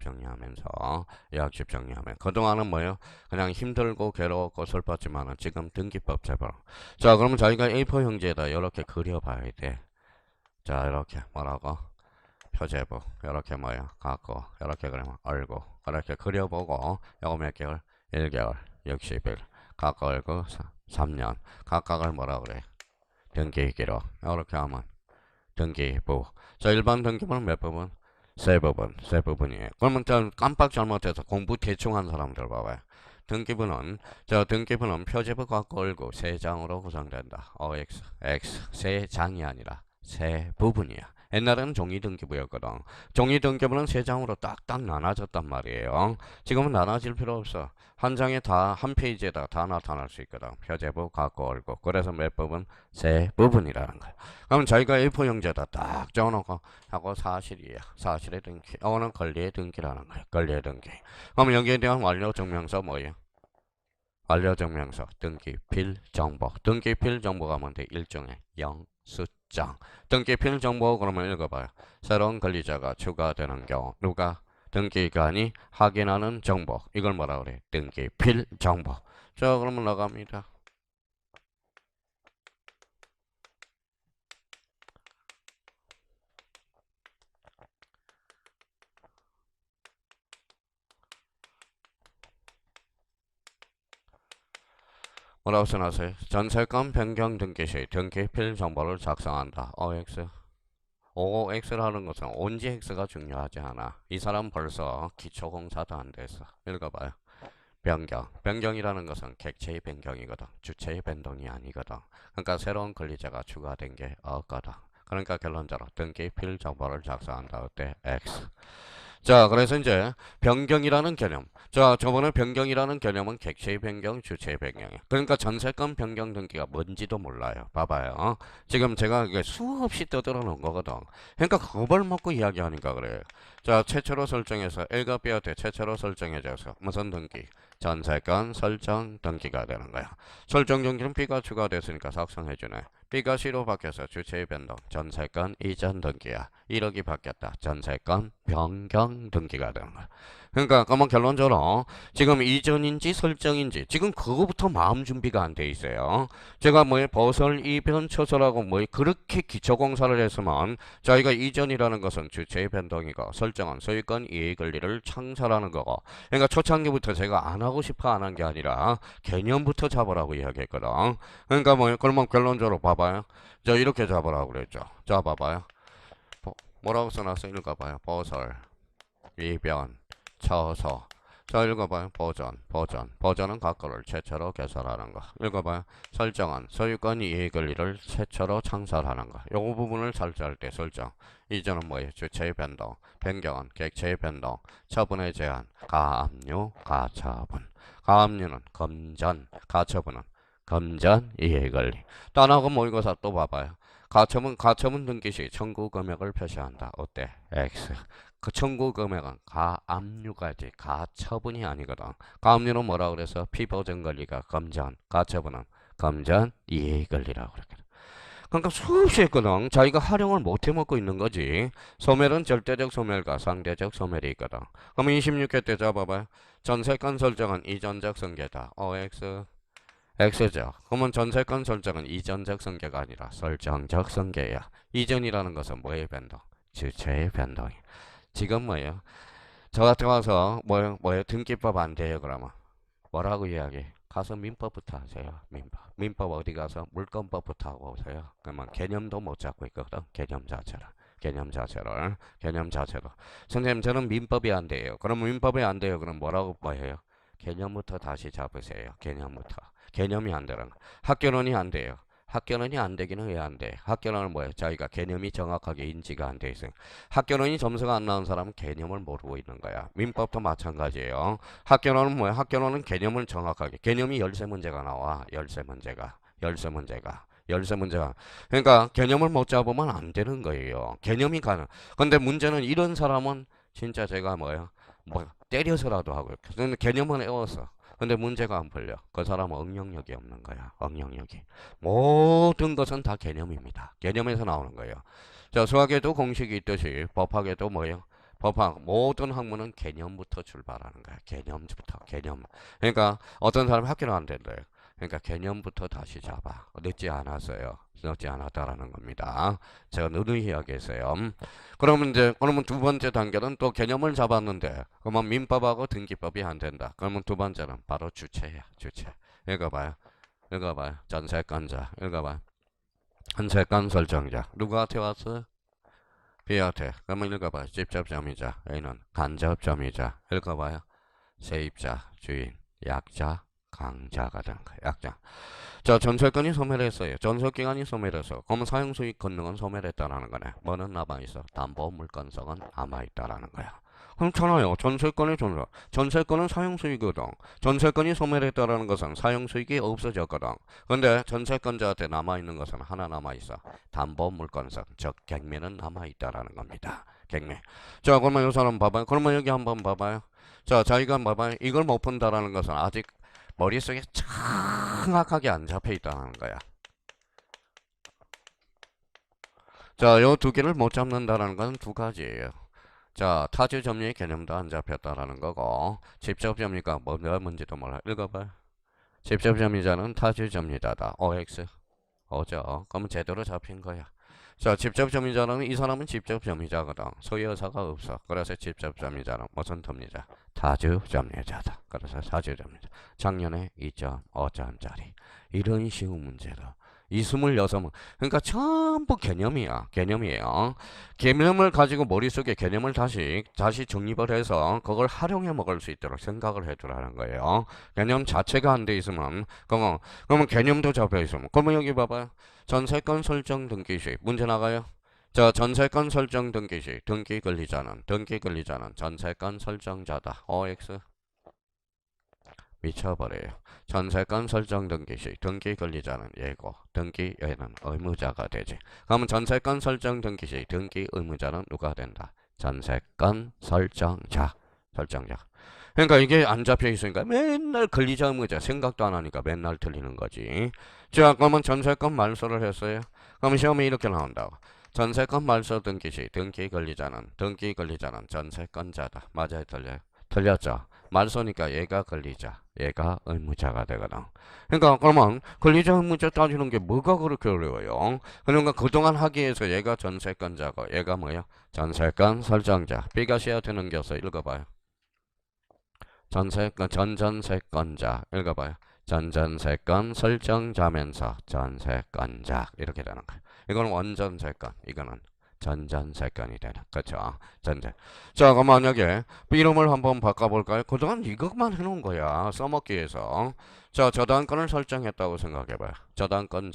정리하면 그동안은 뭐예요? 그냥 힘들고 괴로웠고 슬펐지만은 지금 등기법 제발. 자, 그러면 자기가 A4 형지에다 이렇게 그려봐야 돼. 자, 이렇게 뭐라고? 표제부 이렇게 뭐야 갖고 이렇게 그러면 얼고 그렇게 그려보고 요거 몇 개월 1개월 60일 각각 얼고 3년 각각을 뭐라 그래 등기기록 이렇게 하면 등기부 자 일반 등기부는 몇 부분? 세 부분이에요. 그러면 저 깜빡 잘못해서 공부 대충 한 사람들 봐봐요. 등기부는 표제부 갖고 얼고 세 장으로 구성된다. OX, X 세 장이 아니라 세 부분이야. 옛날에는 종이 등기부였거든. 종이 등기부는 세 장으로 딱딱 나눠졌단 말이에요. 지금은 나눠질 필요 없어. 한 장에 다 한 페이지에다 다 나타날 수 있거든. 표제부 갖고 얼고 그래서 몇 부분? 세 부분이라는 거야. 그럼 자기가 A4 용지에다 딱 적어놓고 하고 사실이야. 사실의 등기. 이거는 권리의 등기라는 거야. 권리의 등기. 그럼 여기에 대한 완료증명서 뭐예요? 완료증명서 등기필 정보. 등기필 정보가 뭔데? 일종의 영수증. 등기필 정보 그러면 읽어봐요. 새로운 권리자가 추가되는 경우 누가? 등기관이 확인하는 정보. 이걸 뭐라 그래? 등기필 정보. 자 그러면 나갑니다. 뭐라고 써놨어요? 전세권 변경 등기 시 등기필 정보를 작성한다. OX. OX라는 것은 온지 X가 중요하지 않아. 이 사람 벌써 기초공사도 안 됐어. 읽어봐요. 변경이라는 것은 객체의 변경이거든. 주체의 변동이 아니거든. 그러니까 새로운 권리자가 추가된 게 없거든. 그러니까 결론적으로 등기필 정보를 작성한다. 어때? X. 자, 그래서 이제 변경이라는 개념. 자, 저번에 변경이라는 개념은 객체의 변경, 주체의 변경이에요. 그러니까 전세권 변경 등기가 뭔지도 몰라요. 봐봐요. 지금 제가 이게 수없이 떠들어 놓은 거거든. 그러니까 그걸 먹고 이야기하니까 그래요. 자, 최초로 설정해서 A가 B한테 최초로 설정해줘서 무슨 등기? 전세권 설정 등기가 되는 거야. 설정 등기는 B가 추가됐으니까 작성해주네. B가 C로 바뀌어서 주체의 변동, 전세권 이전 등기야. 1억이 바뀌었다. 전세권 변경 등기가 되는 거야. 그러니까 그러면 결론적으로 지금 이전인지 설정인지 지금 그거부터 마음 준비가 안 돼 있어요. 제가 뭐 버설 이변 처설하고 뭐 그렇게 기초공사를 했으면 저희가 이전이라는 것은 주체의 변동이고 설정은 소유권 이해 권리를 창설하는 거고 그러니까 초창기부터 제가 안 하고 싶어 안 한 게 아니라 개념부터 잡으라고 이야기했거든. 그러니까 뭐 그러면 결론적으로 봐봐요. 저 이렇게 잡으라고 그랬죠. 자 봐봐요. 뭐라고 써놨어? 읽어봐요. 버설 이변 처서 자 읽어봐요. 버전은 각거를 최초로 개설하는 거. 읽어봐요. 설정은 소유권 이해 권리를 최초로 창설하는 거. 요거 부분을 설정할 때 설정. 이전은 뭐예요? 주체의 변동. 변경은 객체의 변동. 처분의 제한. 가압류 가처분. 가압류는 검전. 가처분은 검전 이해 권리. 따라하고 모의고사 또 봐봐요. 가처분 등기 시 청구 금액을 표시한다. 어때? X. 그 청구 금액은 가압류까지 가처분이 아니거든. 가압류는 뭐라 그래서 피보전 권리가 검전, 가처분은 검전 이해 권리라고 그랬거든. 그러니까 수없이 했거든. 자기가 활용을 못 해먹고 있는 거지. 소멸은 절대적 소멸과 상대적 소멸이 있거든. 그럼 26회 때 잡아봐요. 전세권 설정은 이전적 성계다. OX X죠. 그러면 전세권 설정은 이전적 성계가 아니라 설정적 성계야. 이전이라는 것은 뭐의 변동? 주체의 변동이. 지금 뭐예요? 저한테 와서 뭐예요? 등기법 안 돼요 그러면 뭐라고 이야기? 가서 민법부터 하세요. 민법 어디 가서 물권법부터 하고 오세요. 그러면 개념도 못 잡고 있거든. 개념 자체로. 선생님 저는 민법이 안 돼요. 그럼 민법이 안 돼요. 그럼 뭐라고 해요? 개념부터 다시 잡으세요. 개념이 안 되는 거. 학교론이 안 돼요. 학교론이 안 되기는 왜 안 돼? 학교론은 뭐예요? 자기가 개념이 정확하게 인지가 안 돼 있어요. 학교론이 점수가 안 나온 사람은 개념을 모르고 있는 거야. 민법도 마찬가지예요. 학교론은 뭐예요? 학교론은 개념을 정확하게. 개념이 열세 문제가 나와. 열세 문제가. 그러니까 개념을 못 잡으면 안 되는 거예요. 개념이 가능. 근데 문제는 이런 사람은 진짜 제가 때려서라도 하고. 근데 개념은 외웠어. 근데 문제가 안 풀려. 그 사람은 응용력이 없는 거야. 응용력이. 모든 것은 다 개념입니다. 개념에서 나오는 거예요. 자, 수학에도 공식이 있듯이 법학에도 뭐예요? 법학 모든 학문은 개념부터 출발하는 거야. 개념. 그러니까 어떤 사람이 학교를 안 된대요. 그러니까 개념부터 다시 잡아. 늦지 않았어요. 늦지 않았다라는 겁니다. 제가 누누이 이야기했어요. 그러면 두 번째 단계는 또 개념을 잡았는데 그러면 민법하고 등기법이 안 된다. 그러면 두 번째는 바로 주체야. 주체. 읽어봐요. 읽어봐요. 전세권자. 읽어봐요. 전세권 설정자. 누구한테 왔어? B한테. 그러면 읽어봐요. 직접점이자. A는 간접점이자. 읽어봐요. 세입자, 주인, 약자, 강자가 되는 거예요. 약자. 자, 전세권이 소멸했어요. 전세기간이 소멸해서 그러면 사용수익 권능은 소멸했다라는 거네. 뭐는 남아있어? 담보 물건성은 남아있다라는 거야. 그렇잖아요. 전세권의 존재. 전세권은 사용수익이거든. 전세권이 소멸했다라는 것은 사용수익이 없어졌거든. 근데 전세권자한테 남아있는 것은 하나 남아있어. 담보 물건성, 즉 객매는 남아있다라는 겁니다. 객매. 자, 그러면 이 사람 봐봐요. 그러면 여기 한번 봐봐요. 자, 자기가 봐봐요. 이걸 못 푼다라는 것은 아직 머릿속에 정확하게 안 잡혀 있다는 거야. 자, 요 두 개를 못 잡는다는 건 두 가지예요. 자, 타주 점유의 개념도 안 잡혔다라는 거고, 직접 점유가 뭐가 뭔지도 몰라. 읽어봐요. 직접 점유자는 타주 점유자다. OX. 오죠. 그러면 제대로 잡힌 거야. 자, 직접 점유자는 이 사람은 직접 점유자거든. 소유여사가 없어. 그래서 직접 점유자는 무슨 점유자? 타주 점유자다. 그래서 타주 점유자. 작년에 2.5점짜리. 이런 쉬운 문제로. 이 26문. 그러니까 전부 개념이야. 개념이에요. 개념을 가지고 머릿속에 개념을 다시 정립을 해서 그걸 활용해 먹을 수 있도록 생각을 해두라는 거예요. 개념 자체가 안 돼 있으면 그러면 개념도 잡혀 있으면 그러면 여기 봐봐요. 전세권 설정 등기시 문제 나가요. 자, 전세권 설정 등기시 등기 권리자는 전세권 설정자다. OX 미쳐버려요. 전세권 설정 등기시 등기 권리자는 얘고 등기에는 의무자가 되지. 그러면 전세권 설정 등기시 등기 의무자는 누가 된다? 전세권 설정자. 그러니까 이게 안 잡혀 있으니까 맨날 권리자 의무자 생각도 안 하니까 맨날 틀리는 거지. 자, 그러면 전세권 말소를 했어요. 그럼 시험에 이렇게 나온다고. 전세권 말소 등기시 등기 권리자는 전세권자다. 맞아요, 틀려요? 틀렸죠. 말소니까 얘가 권리자, 얘가 의무자가 되거든. 그러니까 그러면 권리자 의무자 따지는 게 뭐가 그렇게 어려워요? 그러니까 그동안 하기 위해서 얘가 전세권자고 얘가 뭐야? 전세권 설정자. B가 C가 되는 게서 읽어봐요. 전전세권자 읽어봐요. 전전세권 설정자면서 전세권자 이렇게 되는 거예요. 이거는 원전세권, 이거는 전전세권이 되는 거죠. 전전. 자, 그럼 만약에 이름을 한번 바꿔볼까요? 그동안 이것만 해놓은 거야. 써먹기 위해서. 자, 저당권을 설정했다고 생각해봐요. 저당권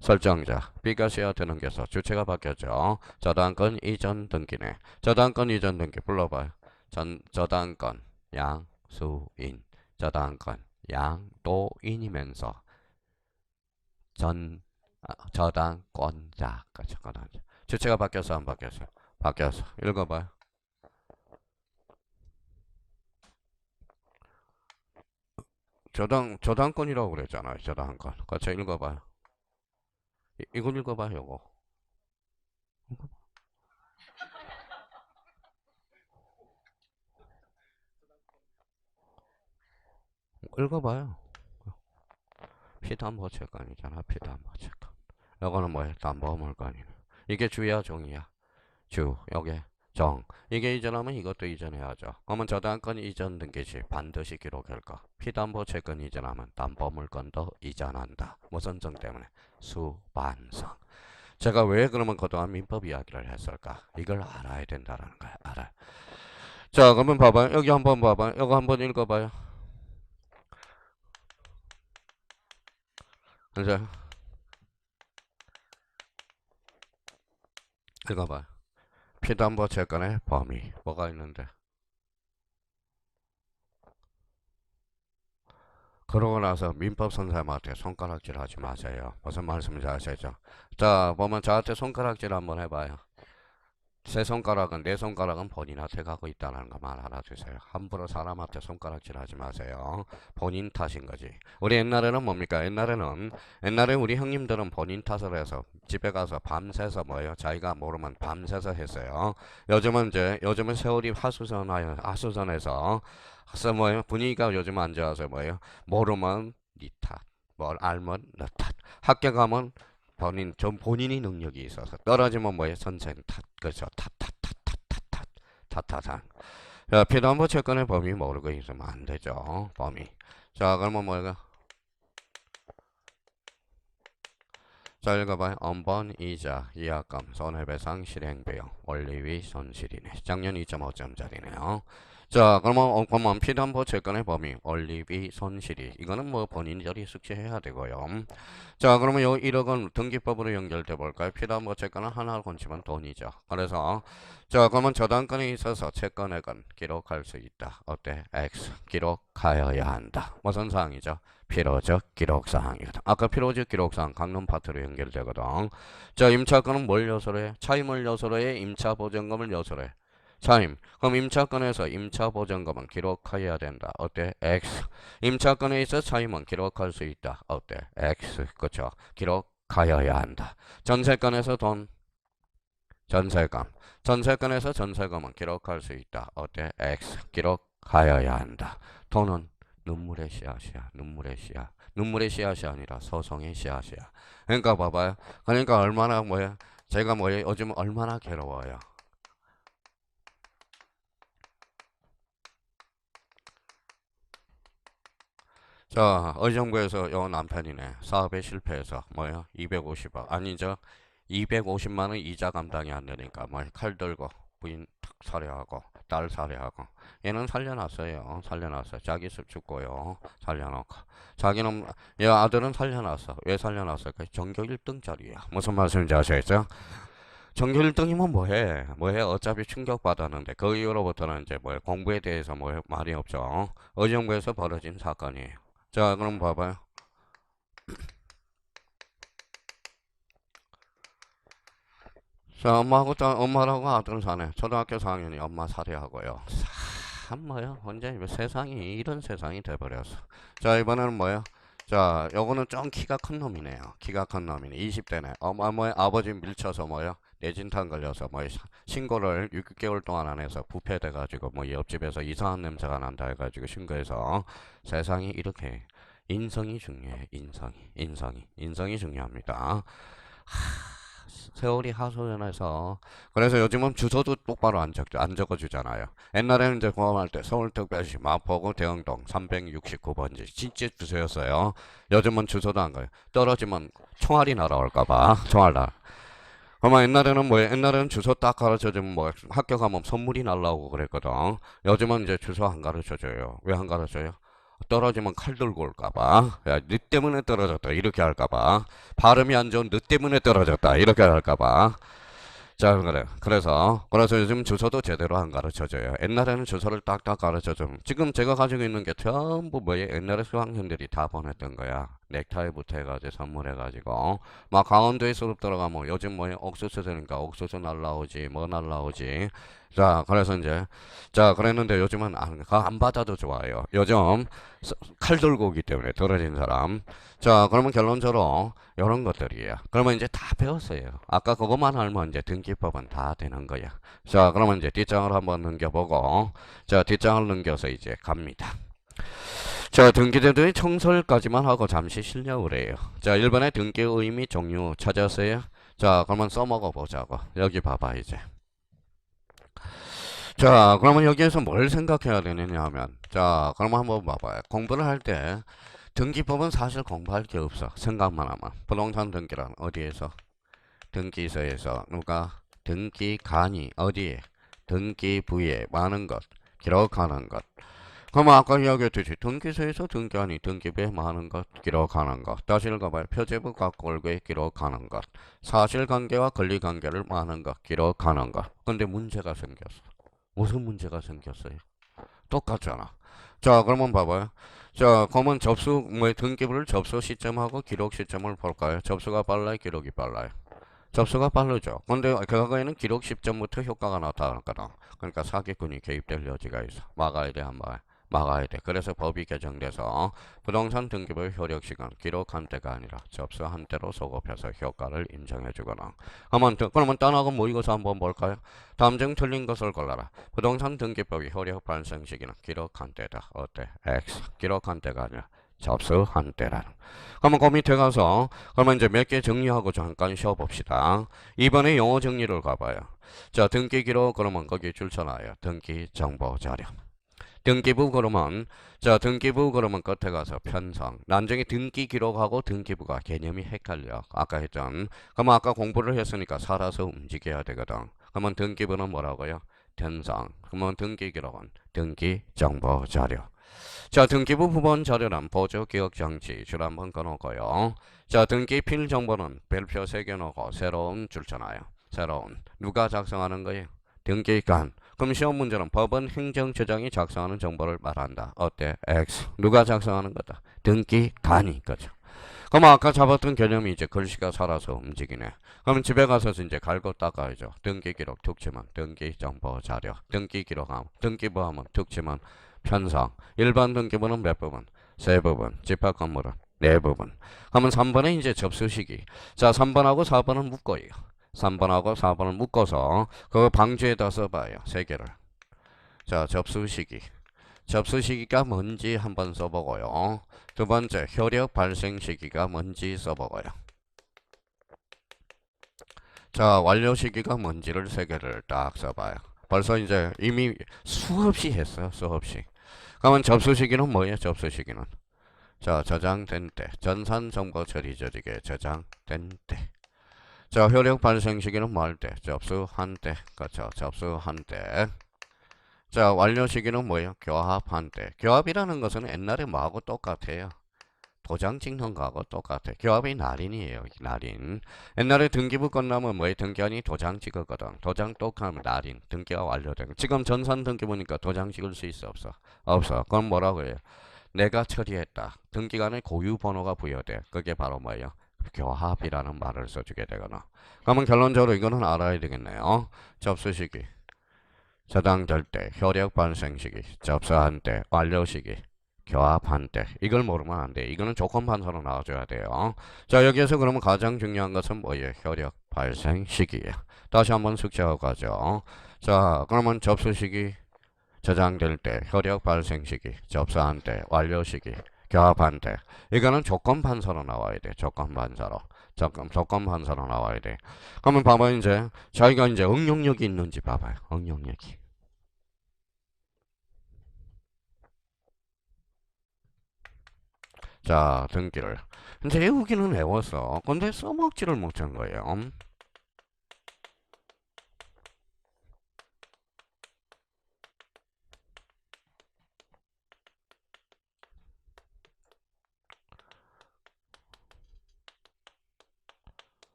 설정자. B가 C가 되는 게서 주체가 바뀌었죠. 저당권 이전 등기네. 저당권 이전 등기 불러봐요. 저당권 양수인. 저당권 양도인이면서 저당권자. 주체가 바뀌었어 안 바뀌었어? 바뀌었어. 읽어봐요. 저당권이라고 그랬잖아요. 저당권. 같이 읽어봐요. 이걸 읽어봐요. 요거. 읽어봐요. 피담보채권이잖아. 피담보채권. 요거는 뭐야? 담보물건이네. 이게 주야 종이야? 주. 요게 정. 이게 이전하면 이것도 이전해야죠. 그러면 저당권 이전 등기시 반드시 기록할 거. 피담보채권 이전하면 담보물건도 이전한다. 무슨 정 때문에? 수반성. 제가 왜 그러면 그동안 민법 이야기를 했을까? 이걸 알아야 된다라는 거야. 알아. 자, 그러면 봐봐요. 여기 한번 봐봐요. 이거 한번 읽어봐요. 이제 읽어봐요. 피담보채권의 범위 뭐가 있는데? 그러고 나서 민법 선생님한테 손가락질 하지 마세요. 무슨 말씀인지 아시죠? 자, 보면 저한테 손가락질 한번 해봐요. 세 손가락은 네 손가락은 본인한테 가고 있다는 것만 알아두세요. 함부로 사람한테 손가락질 하지 마세요. 본인 탓인 거지. 우리 옛날에는 뭡니까? 옛날에 우리 형님들은 본인 탓을 해서 집에 가서 밤새서 뭐예요? 자기가 모르면 밤새서 했어요. 요즘은 세월이 하수선에서 그래서 뭐예요? 분위기가 요즘 안 좋아서 뭐예요? 모르면 니 탓, 뭘 알면 너 탓. 학교 가면 본인이 능력이 있어서 떨어지면 뭐예요? 선생 탓, 그렇죠? 탓. 자, 피담보 채권의 범위 모르고 있으면 안 되죠. 범위. 자, 그러면 뭐예요? 자, 읽어봐요. 엄번, 이자, 이학감, 손해배상, 실행비용, 원리비, 손실이네. 작년 2.5점짜리네요. 자, 그러면 피담보 채권의 범위, 원리비, 손실이. 이거는 뭐 본인들이 숙지해야 되고요. 자, 그러면 요 1억은 등기법으로 연결돼 볼까요? 피담보 채권은 하나를 건치면 돈이죠. 그래서 자, 그러면 저당권에 있어서 채권액은 기록할 수 있다. 어때? X 기록하여야 한다. 무슨 사항이죠? 필요적 기록사항이거든. 아까 필요적 기록사항 강론 파트로 연결되거든. 자, 임차권은 뭘 요소로 해? 차임을 요소로 해? 임차보증금을 요소로 해? 차임. 그럼 임차권에서 임차보증금은 기록해야 된다. 어때? X. 임차권에 있어 차임은 기록할 수 있다. 어때? X. 그쵸? 기록하여야 한다. 전세권에서 돈, 전세금. 전세권에서 전세금은 기록할 수 있다. 어때? X. 기록하여야 한다. 돈은 눈물의 씨앗이야. 눈물의 씨앗. 눈물의 씨앗이 아니라 소송의 씨앗이야. 그러니까 봐봐요. 그러니까 얼마나 뭐야? 제가 뭐야? 요즘 얼마나 괴로워요. 자, 의정부에서 요 남편이네. 사업에 실패해서 뭐야? 250억. 아니죠. 250만 원 이자 감당이 안 되니까 뭐 칼 들고 부인 탁 살해하고 딸 살해하고 얘는 살려놨어요. 살려놨어. 자기 습 죽고요. 살려놓고 자기는 얘 아들은 살려놨어. 왜 살려놨을까? 전교 1등짜리야. 무슨 말씀인지 아시겠죠? 전교 1등이면 뭐해? 뭐해? 어차피 충격받았는데 그 이후로부터는 이제 뭐 공부에 대해서 뭐 말이 없죠. 의정부에서 벌어진 사건이에요. 자, 그럼 봐봐요. 자, 엄마라고 아들은 사네. 초등학교 4학년이 엄마 살해하고요. 참 뭐야? 언제 세상이 이런 세상이 돼버렸어. 자, 이번에는 뭐야? 자, 요거는 좀 키가 큰 놈이네요. 키가 큰 놈이네. 20대네. 엄마 뭐야? 아버지 밀쳐서 뭐야? 뇌진탕 걸려서 뭐 신고를 6개월 동안 안 해서 부패돼가지고 뭐 옆집에서 이상한 냄새가 난다 해가지고 신고해서 세상이 이렇게 인성이 중요해. 인성이 중요합니다. 세월이 하소연해서 그래서 요즘은 주소도 똑바로 안 적어주잖아요. 옛날에는 이제 공항할 때 서울특별시 마포구 대흥동 369번지 진짜 주소였어요. 요즘은 주소도 안 가요. 떨어지면 총알이 날아올까봐 총알 날. 그러면 옛날에는 뭐예요? 옛날에는 주소 딱 가르쳐주면 뭐 학교 가면 선물이 날라오고 그랬거든. 요즘은 이제 주소 안 가르쳐줘요. 왜 안 가르쳐요? 떨어지면 칼 들고 올까봐. 야, 너 때문에 떨어졌다. 이렇게 할까봐. 발음이 안 좋은 너 때문에 떨어졌다. 이렇게 할까봐. 자, 그래. 그래서 요즘 주소도 제대로 안 가르쳐줘요. 옛날에는 주소를 딱딱 가르쳐줘. 지금 제가 가지고 있는 게 전부 뭐예요? 옛날에 수학생들이 다 보냈던 거야. 넥타이부터 해가지고 선물해가지고. 막 강원도에 수업 들어가면 요즘 뭐예요? 옥수수 되니까 옥수수 날라오지, 뭐 날라오지. 자, 그래서 이제, 자, 그랬는데 요즘은 안 받아도 좋아요. 요즘 칼 들고 오기 때문에 떨어진 사람. 자, 그러면 결론적으로 이런 것들이에요. 그러면 이제 다 배웠어요. 아까 그것만 알면 이제 등기법은 다 되는 거야. 자, 그러면 이제 뒷장을 한번 넘겨보고, 자, 뒷장을 넘겨서 이제 갑니다. 자, 등기대도의 청설까지만 하고 잠시 실력을 해요. 자, 1번의 등기 의미 종류 찾았어요? 자, 그러면 써먹어 보자고. 여기 봐봐, 이제. 자, 그러면 여기에서 뭘 생각해야 되느냐 하면, 자, 그러면 한번 봐봐요. 공부를 할 때, 등기법은 사실 공부할 게 없어. 생각만 하면. 부동산 등기란 어디에서? 등기소에서 누가? 등기관이 어디에? 등기부에 많은 것, 기록하는 것. 그럼 아까 이야기했듯이 등기소에서 등기관이 등기부에 많은 것, 기록하는 것. 다시 읽어봐요. 표제부 각골구에 기록하는 것. 사실관계와 권리관계를 많은 것, 기록하는 것. 근데 문제가 생겼어. 무슨 문제가 생겼어요? 똑같잖아. 자, 그러면 봐봐요. 자, 그러면 등기부를 접수 시점하고 기록 시점을 볼까요? 접수가 빨라요? 기록이 빨라요? 접수가 빠르죠. 근데 과거에는 기록 시점부터 효과가 나타났거든. 그러니까 사기꾼이 개입될 여지가 있어. 막아야 돼, 한 번. 막아야 돼. 그래서 법이 개정돼서 부동산 등기부의 효력시간 기록한 때가 아니라 접수한 때로 소급해서 효과를 인정해주거나. 그러면 따나고 모의고사 한번 볼까요? 다음 중 틀린 것을 골라라. 부동산 등기법의 효력 발생 시기는 기록한 때다. 어때? X. 기록한 때가 아니라 접수한 때라는. 그러면 그 밑에 가서 그러면 이제 몇 개 정리하고 잠깐 쉬어봅시다. 이번에 영어 정리를 가봐요. 자, 등기 기록 그러면 거기 줄쳐놔요. 등기 정보 자료. 등기부 그러면 자 등기부 그러면 끝에 가서 편성. 나중에 등기 기록하고 등기부가 개념이 헷갈려. 아까 했던. 그러면 아까 공부를 했으니까 살아서 움직여야 되거든. 그러면 등기부는 뭐라고요? 편성. 그러면 등기 기록은 등기 정보 자료. 자, 등기부 부분 자료란 보조 기억 장치 줄 한번 꺼놓고요. 자, 등기 필 정보는 별표 새겨놓고 새로운 줄쳐놔요. 새로운. 누가 작성하는 거예요? 등기관. 그럼 시험 문제는 법원 행정처장이 작성하는 정보를 말한다. 어때? X. 누가 작성하는 거다? 등기관이. 그죠? 그럼 아까 잡았던 개념이 이제 글씨가 살아서 움직이네. 그럼 집에 가서 이제 갈고 닦아야죠. 등기 기록 특징은 등기 정보 자료. 등기 기록하면 등기부 하면 특징은 편성. 일반 등기부는 몇 부분? 세 부분. 집합 건물은 네 부분. 그러면 3번에 이제 접수 시기. 자, 3번하고 4번은 묶어요. 3번하고 4번을 묶어서 그 방주에다 써봐요. 세 개를. 자, 접수 시기. 접수 시기가 뭔지 한번 써보고요. 두 번째, 효력 발생 시기가 뭔지 써보고요. 자, 완료 시기가 뭔지를 세 개를 딱 써봐요. 벌써 이제 이미 수없이 했어요. 수없이. 그러면 접수 시기는 뭐예요? 접수 시기는. 자, 저장된 때. 전산 정보 처리 조직에 저장된 때. 자, 효력 발생 시기는 뭐 할 때? 접수한 때. 그렇죠. 접수한 때. 자, 완료 시기는 뭐예요? 교합한 때. 교합이라는 것은 옛날에 뭐하고 똑같아요? 도장 찍는 거하고 똑같아. 교합이 날인이에요. 날인. 옛날에 등기부 끝나면 뭐에 등기한이 도장 찍었거든. 도장 똑하면 날인. 등기가 완료된. 지금 전산 등기부니까 도장 찍을 수 있어 없어? 없어. 그럼 뭐라고 해요? 내가 처리했다. 등기관의 고유 번호가 부여돼. 그게 바로 뭐예요? 교합이라는 말을 써주게 되거나. 그러면 결론적으로 이거는 알아야 되겠네요. 접수 시기. 저장될 때, 효력 발생 시기, 접수한 때, 완료 시기, 교합한 때. 이걸 모르면 안 돼. 이거는 조건 반사로 나와줘야 돼요. 자, 여기에서 그러면 가장 중요한 것은 뭐예요? 효력 발생 시기예요. 다시 한번 숙제하고 가죠. 자, 그러면 접수 시기, 저장될 때, 효력 발생 시기, 접수한 때, 완료 시기, 교합한 때. 이거는 조건 반사로 나와야 돼. 조건 반사로. 조건 반사로 나와야 돼. 그러면 봐봐 이제 자기가 이제 응용력이 있는지 봐봐요. 응용력이. 자, 등기를. 이제 외우기는 외웠어. 근데 써먹지를 못한 거예요.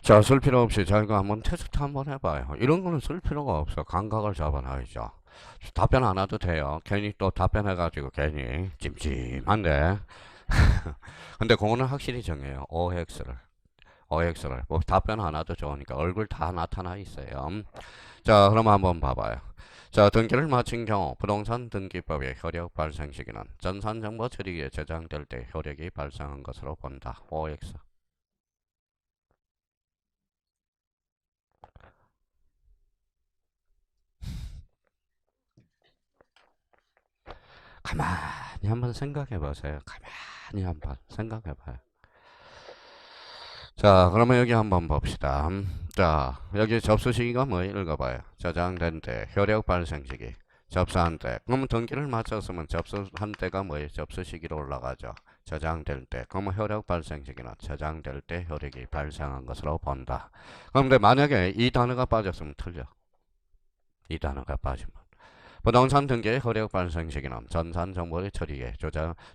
자, 쓸 필요 없이 자기가 한번 테스트 한번 해봐요. 이런 거는 쓸 필요가 없어. 감각을 잡아놔야죠. 답변 안 해도 돼요. 괜히 또 답변해가지고 괜히 찜찜한데. 근데 그거는 확실히 정해요. OX를. OX를. 뭐 답변 안 해도 좋으니까 얼굴 다 나타나 있어요. 자, 그럼 한번 봐봐요. 자, 등기를 마친 경우 부동산 등기법의 효력 발생 시기는 전산정보 처리기에 저장될 때 효력이 발생한 것으로 본다. OX. 가만히 한번 생각해 보세요. 가만히 한번 생각해 봐요. 자, 그러면 여기 한번 봅시다. 자, 여기 접수 시기가 뭐 읽어봐요. 저장된 때, 효력 발생 시기, 접수한 때. 그러면 등기를 마쳤으면 접수한 때가 뭐예요? 접수 시기로 올라가죠. 저장될 때. 그러면 효력 발생 시기는 저장될 때 효력이 발생한 것으로 본다. 그런데 만약에 이 단어가 빠졌으면 틀려. 이 단어가 빠지면. 부동산 등기의 효력 발생 시기는 전산 정보의 처리에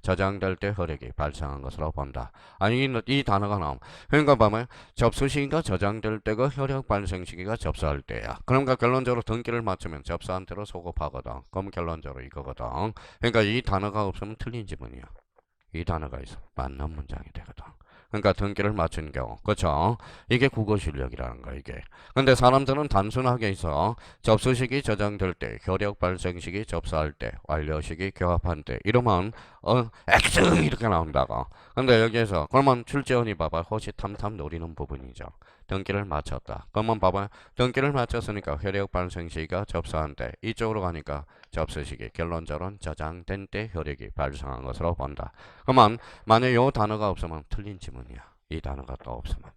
저장될 때 효력이 발생한 것으로 본다. 아니 이 단어가 나옴. 그러니까 보면 접수 시기가 저장될 때가 효력 발생 시기가 접수할 때야. 그러니까 결론적으로 등기를 맞추면 접수한 대로 소급하거든. 그럼 결론적으로 이거거든. 그러니까 이 단어가 없으면 틀린 지문이야. 이 단어가 있어 맞는 문장이 되거든. 그러니까 등기를 맞춘 경우, 그렇죠? 이게 국어 실력이라는 거야 이게. 근데 사람들은 단순하게 있어 접수 시기 저장될 때, 효력 발생 시기 접수할 때, 완료 시기 교합한 때 이러면 X 이렇게 나온다고. 근데 여기에서 그러면 출제원이 봐봐 호시탐탐 노리는 부분이죠. 등기를 맞췄다. 그러면 봐봐 등기를 맞췄으니까 효력 발생 시기가 접수한 때, 이쪽으로 가니까 접수 시기 결론적으로는 저장된 때 효력이 발생한 것으로 본다. 그러면 만약 요 단어가 없으면 틀린 지문이야. 이 단어가 또 없으면.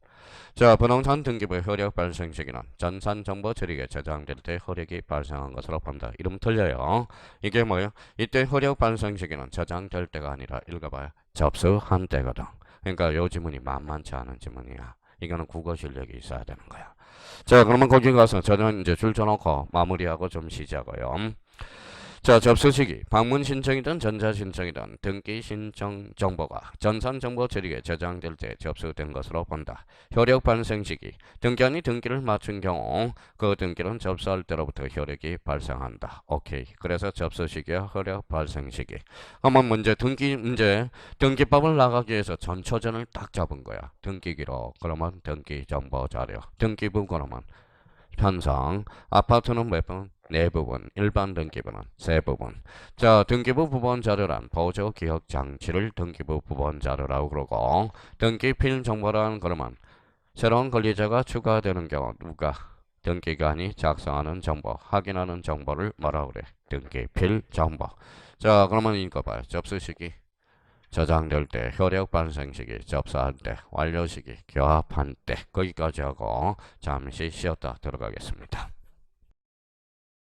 자, 부동산 등기부의 효력 발생 시기는 전산 정보 처리에 저장될 때 효력이 발생한 것으로 본다. 이러면 틀려요. 이게 뭐예요? 이때 효력 발생 시기는 저장될 때가 아니라 읽어봐요. 접수한 때거든. 그러니까 요 지문이 만만치 않은 지문이야. 이거는 국어 실력이 있어야 되는 거야. 자, 그러면 거기 가서 저는 이제 줄 쳐놓고 마무리하고 좀 쉬자고요. 자, 접수 시기, 방문 신청이든 전자 신청이든 등기 신청 정보가 전산 정보 처리에 저장될 때 접수된 것으로 본다. 효력 발생 시기, 등기한이 등기를 맞춘 경우 그 등기는 접수할 때로부터 효력이 발생한다. 오케이. 그래서 접수 시기와 효력 발생 시기. 한번 문제 등기법을 나가기 위해서 전초전을 딱 잡은 거야. 등기 기록, 그러면 등기 정보 자료, 등기부 그러면 편성, 아파트는 몇 번? 네 부분, 일반 등기부는 세 부분. 자, 등기부 부본 자료란 보조 기억 장치를 등기부 부본 자료라고 그러고, 등기필 정보란 그러면 새로운 권리자가 추가되는 경우 누가 등기관이 작성하는 정보, 확인하는 정보를 뭐라 그래? 등기필 정보. 자, 그러면 이거 봐요. 접수 시기. 저장될 때, 효력 발생 시기, 접수할 때, 완료 시기, 교합한 때, 거기까지 하고 잠시 쉬었다 들어가겠습니다.